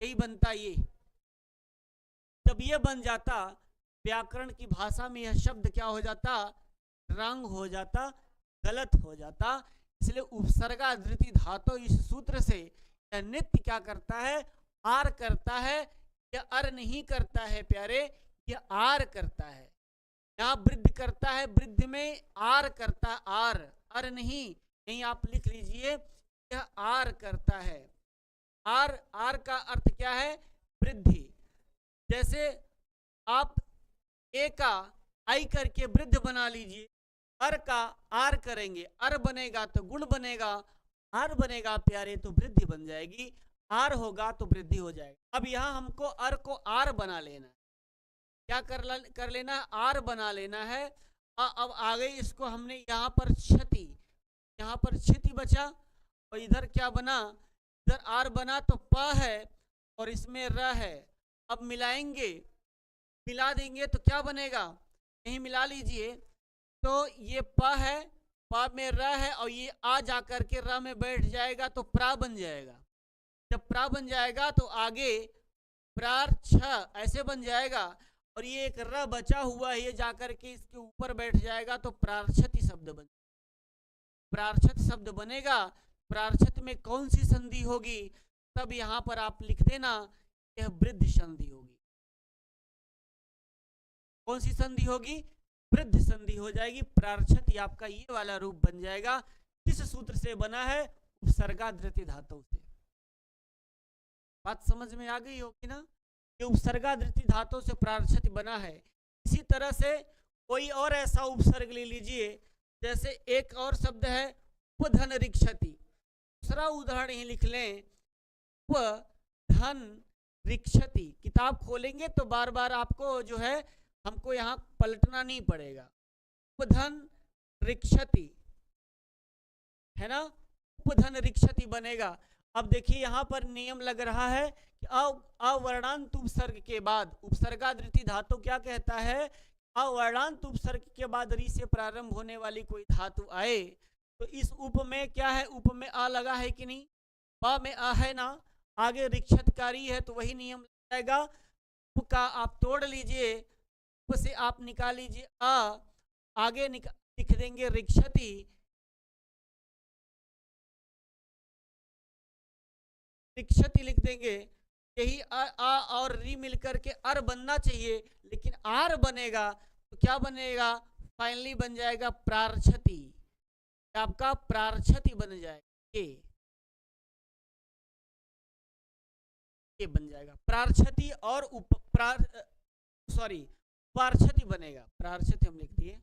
यही बनता ये। जब ये बन जाता, व्याकरण की भाषा में यह शब्द क्या हो जाता, रंग हो जाता, गलत हो जाता। इसलिए उपसर्गादृति धातु इस सूत्र से यह नित्य क्या करता है, आर करता है। यह अर नहीं करता है प्यारे, यह आर करता है। यहाँ वृद्धि करता है, वृद्धि में आर करता, आर, अर नहीं। यहीं आप लिख लीजिए, यह आर करता है। आर, आर का अर्थ क्या है, वृद्धि। जैसे आप ए का आई करके वृद्ध बना लीजिए, अर का आर करेंगे, अर बनेगा तो गुण बनेगा, आर बनेगा प्यारे तो वृद्धि बन जाएगी, आर होगा तो वृद्धि हो जाएगा। अब यहाँ हमको अर को आर बना लेना है। क्या कर लेना है, आर बना लेना है। अब आगे इसको हमने यहाँ पर क्षति, यहाँ पर क्षति बचा, और इधर क्या बना, इधर आर बना तो प है और इसमें र है। अब मिलाएंगे, मिला देंगे तो क्या बनेगा, यही मिला लीजिए। तो ये प है, प में र है और ये आ जाकर के र में बैठ जाएगा तो प्रा बन जाएगा। जब प्रा बन जाएगा तो आगे प्रार छ ऐसे बन जाएगा और ये एक र बचा हुआ है, ये जाकर के इसके ऊपर बैठ जाएगा तो प्रार्छति शब्द बन, प्रार्छत शब्द बनेगा। प्रार्छत में कौन सी संधि होगी, तब यहां पर आप लिख देना यह वृद्धि संधि होगी। कौन सी संधि होगी, वृद्धि संधि हो जाएगी। प्रार्छत आपका ये वाला रूप बन जाएगा। किस सूत्र से बना है, उपसर्गादृति धातु से। बात समझ में आ गई होगी ना, ये उपसर्गादृति धातु से प्रार्छत बना है। इसी तरह से कोई और ऐसा उपसर्ग ले लीजिए, जैसे एक और शब्द है उपधन रिक्षति। दूसरा उदाहरण ही लिख लें, उपधन रिक्षति। किताब खोलेंगे तो बार बार आपको जो है हमको यहाँ पलटना नहीं पड़ेगा। उपधन रिक्षति है ना, उपधन रिक्षति बनेगा। अब देखिए यहाँ पर नियम लग रहा है कि अवर्णांत उपसर्ग के बाद, उपसर्गादृति धातु क्या कहता है, अवर्णांत उपसर्ग के बाद री से प्रारंभ होने वाली कोई धातु आए तो इस उप में क्या है, उप में आ लगा है कि नहीं, प में आ है ना, आगे रिक्षतकारी है तो वही नियम लग जाएगा। उप का आप तोड़ लीजिए, उप से आप निकाल लीजिए आ, आगे लिख देंगे रिक्षति, रिक्षति लिख देंगे। यही आ और री मिलकर के अर बनना चाहिए, लेकिन आर बनेगा तो क्या बनेगा, फाइनली बन जाएगा प्रार्छति। आपका प्रार्छति बन जाएगा, ये बन जाएगा प्रार्छति और उपार्छति बनेगा। प्रार्छति हम लिख दिए,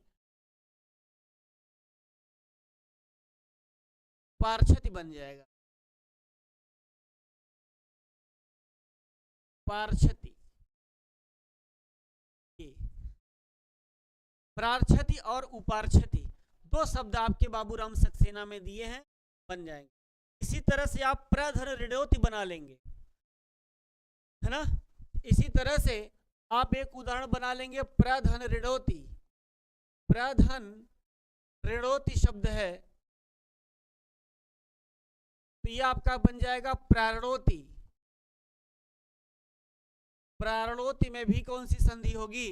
उपार्छति बन जाएगा, पार्छति। प्रार्छति और उपार्छति दो शब्द आपके बाबूराम सक्सेना में दिए हैं, बन जाएंगे। इसी तरह से आप प्रधन ऋणोति बना लेंगे, है ना। इसी तरह से आप एक उदाहरण बना लेंगे, प्रधन ऋणोति। प्रधन ऋणोति शब्द है तो ये आपका बन जाएगा प्रारणोति। प्रारणोति में भी कौन सी संधि होगी,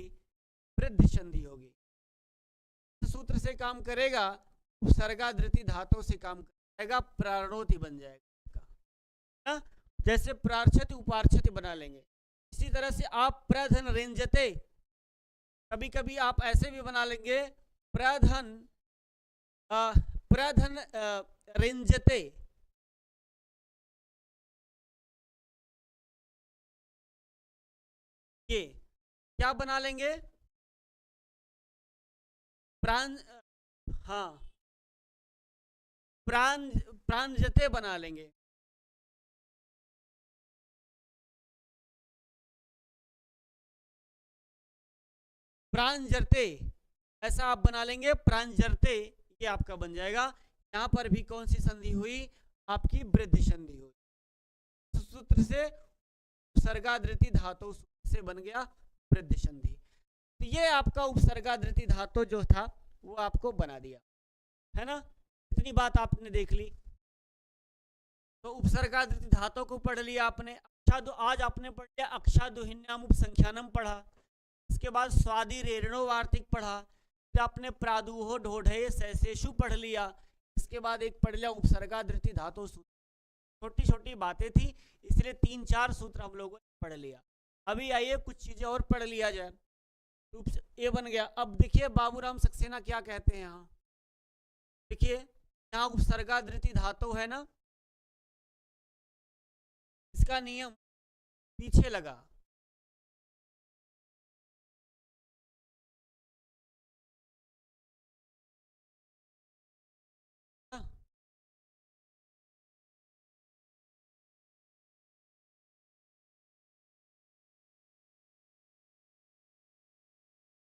वृद्धि संधि होगी। सूत्र से काम करेगा, उपसर्गादृति धातु से काम करेगा, प्रारणोति बन जाएगा ना? जैसे प्रार्छति उपार्छति बना लेंगे। इसी तरह से आप प्रधन रेंजते, कभी कभी आप ऐसे भी बना लेंगे, प्रधन प्रधन रेंजते। ये क्या बना लेंगे, हाँ प्रांजते बना लेंगे। प्रांजरते ऐसा आप बना लेंगे, प्रांजरते ये आपका बन जाएगा। यहां पर भी कौन सी संधि हुई, आपकी वृद्धि संधि हुई। सूत्र से उपसर्गादृति धातु से बन गया वृद्धि संधि। तो ये आपका उपसर्गादृति धातु जो था वो आपको बना दिया, है ना। इतनी बात आपने देख ली। तो उपसर्गादृति धातु को पढ़ लिया आपने। अक्षादु आज आपने पढ़ लिया अक्षादुहिन्याम उपसंख्यानम पढ़ा। इसके बाद स्वादि रेणु वार्तिक पढ़ा। फिर आपने प्रादुहो ढोढे सैसेशु पढ़ लिया। इसके बाद एक पढ़ लिया उपसर्गादृति धातु सूत्र। छोटी छोटी बातें थी इसलिए 3-4 सूत्र हम लोगों ने पढ़ लिया। अभी आइए कुछ चीजें और पढ़ लिया जाए। ये बन गया। अब देखिए बाबूराम सक्सेना क्या कहते हैं यहाँ। देखिए यहाँ उपसर्गादृति धातु है ना, इसका नियम पीछे लगा।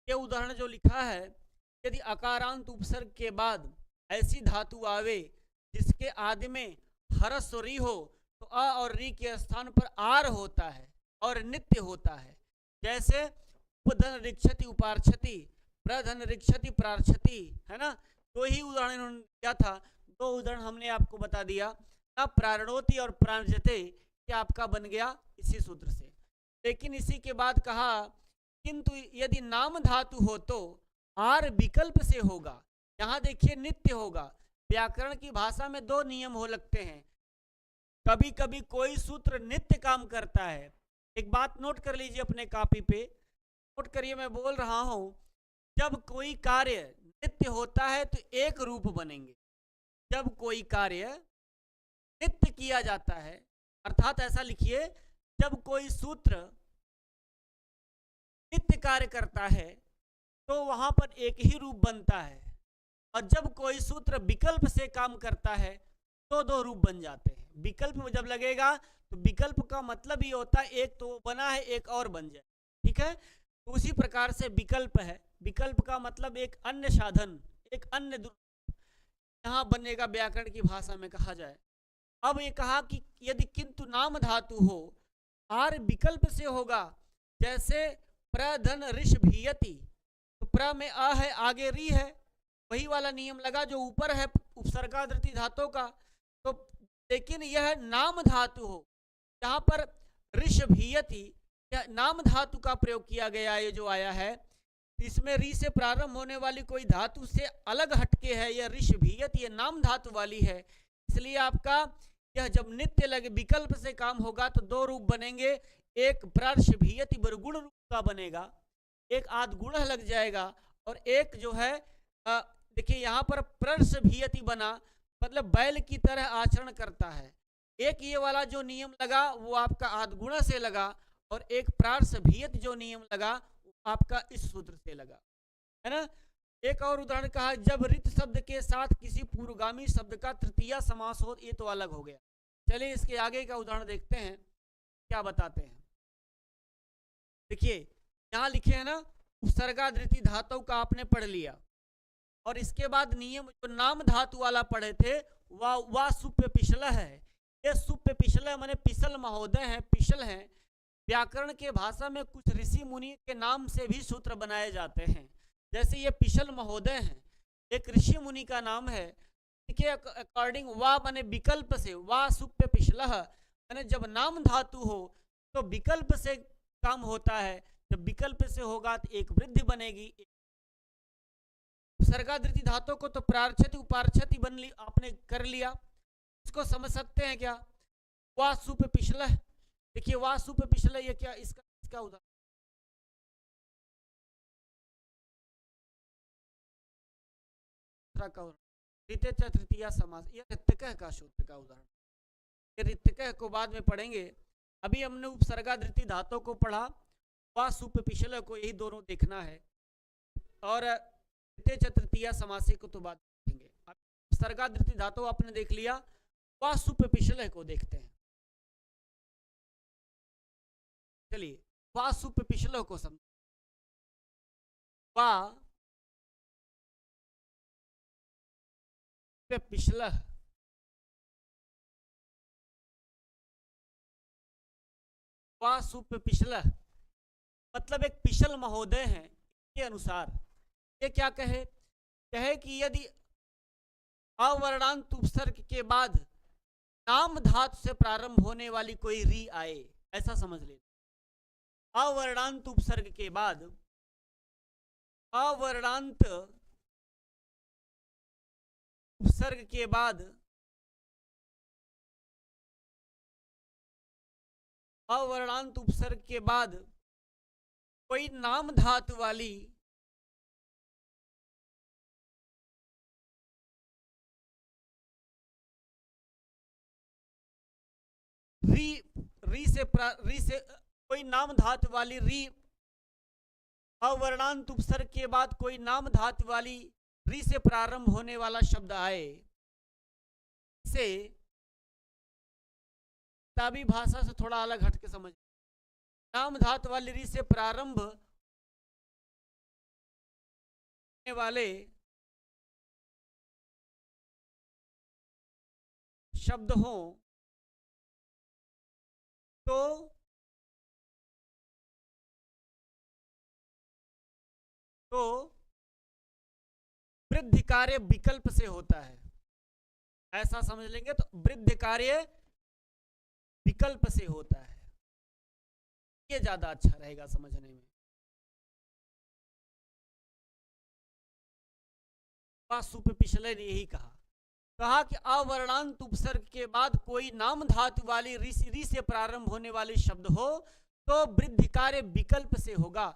ये उदाहरण जो लिखा है, यदि अकारांत उपसर्ग के बाद ऐसी धातु आवे जिसके आदि में हरस्व री हो तो अ और री के स्थान पर आर होता है और नित्य होता है। जैसे उपधन रिक्षति उपार्क्षति, प्रधन रिक्षति प्रार्क्षति, है ना। तो ही उदाहरण इन्होंने दिया था, दो उदाहरण हमने आपको बता दिया। अब प्रारणोति और प्राणजते ये आपका बन गया इसी सूत्र से। लेकिन इसी के बाद कहा किंतु यदि नाम धातु हो तो आर विकल्प से होगा। यहाँ देखिए नित्य होगा। व्याकरण की भाषा में दो नियम हो लगते हैं। कभी कभी कोई सूत्र नित्य काम करता है। एक बात नोट कर लीजिए अपने कॉपी पे, नोट करिए, मैं बोल रहा हूं जब कोई कार्य नित्य होता है तो एक रूप बनेंगे। जब कोई कार्य नित्य किया जाता है, अर्थात ऐसा लिखिए, जब कोई सूत्र नित्य कार्य करता है तो वहां पर एक ही रूप बनता है, और जब कोई सूत्र विकल्प से काम करता है तो दो रूप बन जाते हैं। विकल्प में जब लगेगा तो विकल्प का मतलब ये होता है एक तो बना है एक और बन जाए, ठीक है। तो उसी प्रकार से विकल्प है, विकल्प का मतलब एक अन्य साधन, एक अन्य यहाँ बनेगा व्याकरण की भाषा में कहा जाए। अब ये कहा कि यदि किंतु नाम धातु हो आर विकल्प से होगा, जैसे प्रधन ऋष भीयति, तो प्र में अ है आगे री है, वही वाला नियम लगा जो ऊपर है उपसर्गादृति धातु का। तो लेकिन यह नाम धातु हो, जहां पर ऋष भीयति नाम धातु का प्रयोग किया गया, ये जो आया है इसमें री से प्रारंभ होने वाली कोई धातु से अलग हटके है, यह ऋष भीयत ये नाम धातु वाली है। इसलिए आपका यह जब नित्य लगे विकल्प से काम होगा तो दो रूप बनेंगे, एक प्रर्ष भीयति बरगुण रूप का बनेगा, एक आद गुण लग जाएगा, और एक जो है देखिए यहाँ पर प्रर्ष भीयति बना मतलब बैल की तरह आचरण करता है। एक ये वाला जो नियम लगा वो आपका आद गुण से लगा, और एक प्रार्ष भीयत जो नियम लगा आपका इस सूत्र से लगा, है ना। एक और उदाहरण कहा, जब रित शब्द के साथ किसी पूर्वगामी शब्द का तृतीया समास हो, ये तो अलग हो गया। चलिए इसके आगे का उदाहरण देखते हैं क्या बताते हैं। देखिए यहाँ लिखे हैं ना, उपसर्गादृति धातु का आपने पढ़ लिया, और इसके बाद नियम जो नाम धातु वाला पढ़े थे वह सुप्य पिछल है। ये सुप्य पिछल माने पिछल महोदय हैं, पिछल हैं। व्याकरण के भाषा में कुछ ऋषि मुनि के नाम से भी सूत्र बनाए जाते हैं, जैसे ये पिछल महोदय हैं, एक ऋषि मुनि का नाम है। इसके अकॉर्डिंग वा माने विकल्प से, वा सुप्य पिछल माने जब नाम धातु हो तो विकल्प से काम होता है, जब विकल्प से होगा तो एक वृद्धि बनेगी। सर्गादृति धातु को तो प्रार्क्षति उपार्क्षति बन ली, आपने कर लिया। इसको समझ सकते हैं क्या, वा सुप्य पिछल। देखिए वासु पे पिछले ये क्या, इसका उदाहरण का तृतीया समास, ये ऋतकः का सूत्र का उदाहरण। ये ऋतकः को बाद में पढ़ेंगे, अभी हमने उपसर्गादृति धातु को पढ़ा, वासु पे पिछले को, यही दोनों देखना है, और तृतीया समासी को तो बाद देखेंगे। उपसर्गादृति धातु आपने देख लिया, वासु पे पिछले को देखते हैं। चलिए वासु पे पिछले को समझ, वा पे पिछला, वासु पे पिछला मतलब एक पिछल महोदय है। के अनुसार ये क्या कहे, कहे कि यदि अवर्णांत उपसर्ग के बाद नाम धातु से प्रारंभ होने वाली कोई री आए, ऐसा समझ ले। अवर्णांत उपसर्ग के बाद, अवर्णांत उपसर्ग के बाद, अवर्णांत उपसर्ग के बाद कोई नाम धातु वाली री से कोई नाम धातु वाली री, अवर्णांत उपसर्ग के बाद कोई नाम धातु वाली री से प्रारंभ होने वाला शब्द आए, से किताबी भाषा से थोड़ा अलग हट के समझ। नाम धातु वाली री से प्रारंभ होने वाले शब्द हों तो वृद्धि कार्य विकल्प से होता है, ऐसा समझ लेंगे तो वृद्धि कार्य विकल्प से होता है, ये ज्यादा अच्छा रहेगा समझने में। सुप पिछले ने यही कहा कि अवर्णांत उपसर्ग के बाद कोई नाम धातु वाली री से प्रारंभ होने वाले शब्द हो तो वृद्धि कार्य विकल्प से होगा।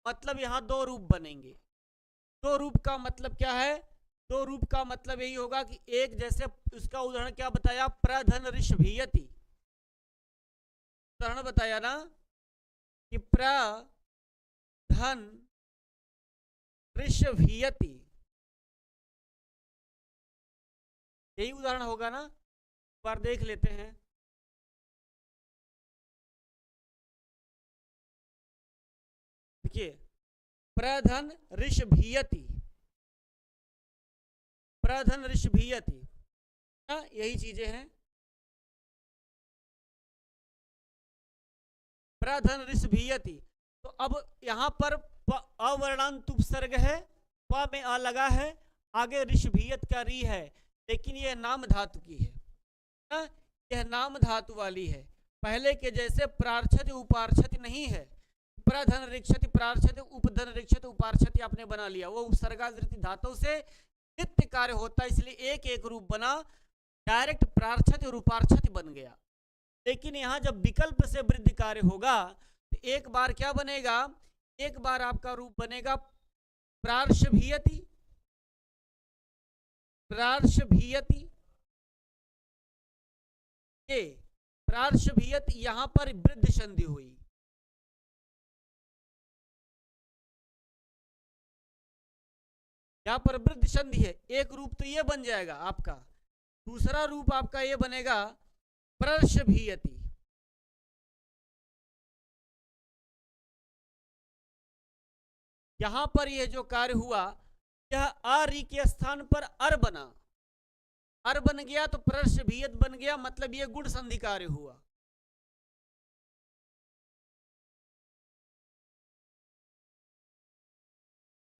मतलब यहां दो रूप बनेंगे। दो रूप का मतलब क्या है? दो रूप का मतलब यही होगा कि एक, जैसे उसका उदाहरण क्या बताया, प्रधन ऋषभियति, उदाहरण बताया ना कि प्रधन ऋषभियति, यही उदाहरण होगा ना। एक बार देख लेते हैं। देखिए, प्रधन ऋषभियति, प्रधन ऋषभियति, यही चीजें हैं। प्रधन ऋषभियति, तो अब यहां पर अवर्णांत उपसर्ग है, प में आ लगा है, आगे ऋषभियत का री है, लेकिन यह नाम धातु की है ना, यह नाम धातु वाली है। पहले के जैसे प्रार्छति उपार्छति नहीं है। प्रधन ऋक्षति प्रार्छति उपधन ऋक्षति उपार्छति आपने बना लिया, वो उपसर्गादृति धातु से नित्य कार्य होता है, इसलिए एक एक रूप बना, डायरेक्ट प्रार्छति और उपार्छति बन गया। लेकिन यहां जब विकल्प से वृद्धि कार्य होगा तो एक बार क्या बनेगा, एक बार आपका रूप बनेगा प्रार्षभीयति, प्रार्षभीयति, ये प्रार्षभीयति, यहां पर वृद्धि संधि हुई, यहां पर वृद्धि संधि है। एक रूप तो ये बन जाएगा आपका, दूसरा रूप आपका ये बनेगा प्रर्षभीयति। यहां पर यह जो कार्य हुआ, यह अरी के स्थान पर अर बना, अर बन गया तो प्रर्षभीयत बन गया, मतलब यह गुण संधि कार्य हुआ।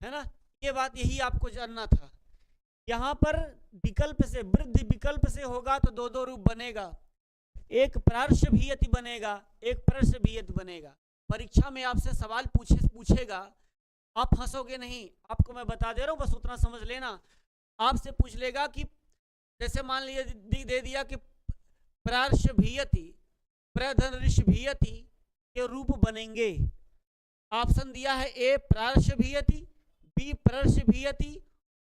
है ना, ये बात यही आपको जानना था। यहां पर विकल्प से, वृद्धि विकल्प से होगा तो दो दो रूप बनेगा, एक प्रार्षभीयति बनेगा, एक प्रर्षभीयत बनेगा। परीक्षा में आपसे सवाल पूछेगा, आप हंसोगे नहीं, आपको मैं बता दे रहा हूं, बस उतना समझ लेना। आपसे पूछ लेगा कि जैसे मान लीजिए दे दिया कि प्रार्षभीयति प्रधन ऋषभीयति के रूप बनेंगे। ऑप्शन दिया है ए प्रार्षभीयति, बी प्रर्षभीयति,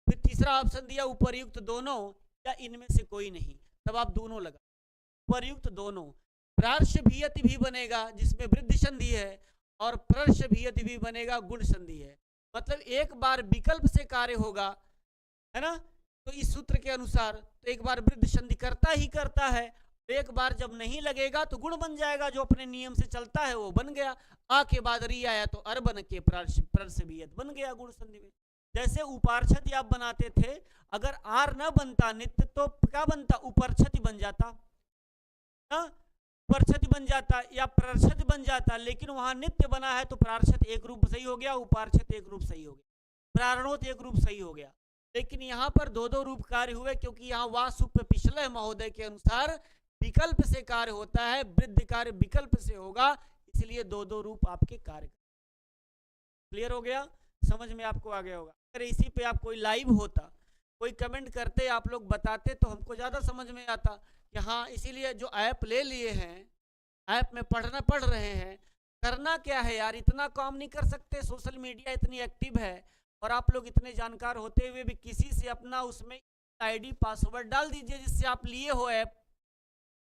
फिर तीसरा ऑप्शन दिया उपरयुक्त दोनों या इनमें से कोई नहीं, तब आप दोनों लगा, उपरयुक्त दोनों। प्रार्षभीयति भी बनेगा जिसमें वृद्धि संधि है, और प्रर्षभीयति भी बनेगा, गुण संधि है। मतलब एक बार विकल्प से कार्य होगा, है ना, तो इस सूत्र के अनुसार तो एक बार वृद्धि संधि करता ही करता है, तो एक बार जब नहीं लगेगा तो गुण बन जाएगा, जो अपने नियम से चलता है वो बन गया। आ के बाद री आया तो अर बन के प्रर्षभीयत बन गया गुण संधि में। जैसे उपार्छति आप बनाते थे, अगर आर न बनता नित्य तो क्या बनता, उपर्छति बन जाता ना, उपर्छति बन जाता या प्रर्षति बन जाता, लेकिन वहां नित्य बना है तो प्रार्षति एक रूप सही हो गया, उपार्छत एक रूप सही हो गया, प्रारणोत एक रूप सही हो गया। लेकिन यहाँ पर दो दो रूप कार्य हुए, क्योंकि यहाँ वासुप पिछले महोदय के अनुसार विकल्प से कार्य होता है, वृद्धि कार्य विकल्प से होगा, इसलिए दो दो रूप आपके कार्य। क्लियर हो गया, समझ में आपको आ गया होगा। अगर इसी पे आप कोई लाइव होता, कोई कमेंट करते, आप लोग बताते तो हमको ज्यादा समझ में आता कि हाँ, इसीलिए जो ऐप ले लिए हैं, ऐप में पढ़ रहे हैं, करना क्या है यार, इतना काम नहीं कर सकते। सोशल मीडिया इतनी एक्टिव है और आप लोग इतने जानकार होते हुए भी किसी से अपना उसमें आईडी पासवर्ड डाल दीजिए जिससे आप लिए हो ऐप,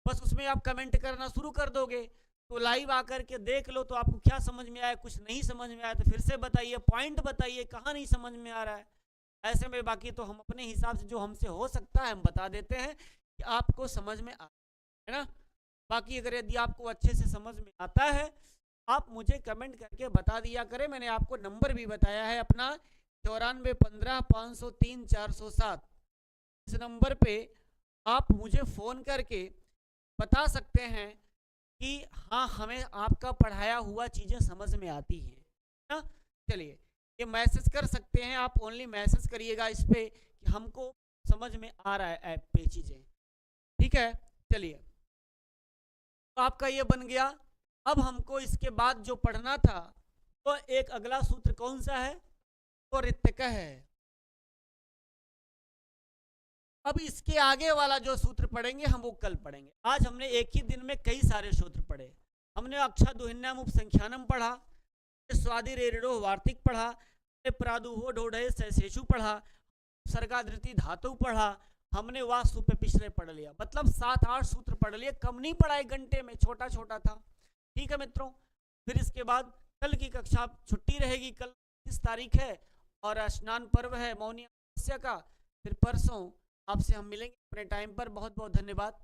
बस उसमें आप कमेंट करना शुरू कर दोगे तो लाइव आकर के देख लो तो आपको क्या समझ में आया, कुछ नहीं समझ में आया तो फिर से बताइए, पॉइंट बताइए कहाँ नहीं समझ में आ रहा है। ऐसे में बाकी तो हम अपने हिसाब से जो हमसे हो सकता है हम बता देते हैं कि आपको समझ में आ, है ना। बाकी अगर यदि आपको अच्छे से समझ में आता है आप मुझे कमेंट करके बता दिया करें। मैंने आपको नंबर भी बताया है अपना 941503 407, इस नंबर पे आप मुझे फ़ोन करके बता सकते हैं कि हाँ हमें आपका पढ़ाया हुआ चीज़ें समझ में आती हैं ना। चलिए ये मैसेज कर सकते हैं आप, ओनली मैसेज करिएगा इस पे कि हमको समझ में आ रहा है ऐप पे चीजें। ठीक है, चलिए तो आपका ये बन गया। अब हमको इसके बाद जो पढ़ना था तो एक अगला सूत्र कौन सा है, तो ऋतक है। अब इसके आगे वाला जो सूत्र पढ़ेंगे हम वो कल पढ़ेंगे। आज हमने एक ही दिन में कई सारे सूत्र पढ़े। हमने अक्षा दुहिन्याम उपसंख्यानम पढ़ा, स्वादि रेरिडो वार्तिक पढ़ा, प्रादुहो ढोढ़े सहसेशु पढ़ा, सर्गाधृति धातु पढ़ा, हमने वास्तु पे पिछले पढ़ लिया। मतलब 7-8 सूत्र पढ़ लिए, कम नहीं पढ़ा, 1 घंटे में, छोटा छोटा था। ठीक है मित्रों, फिर इसके बाद कल की कक्षा छुट्टी रहेगी। कल 30 तारीख है और स्नान पर्व है मौनी अमावस्या का। फिर परसों आपसे हम मिलेंगे अपने टाइम पर। बहुत बहुत धन्यवाद।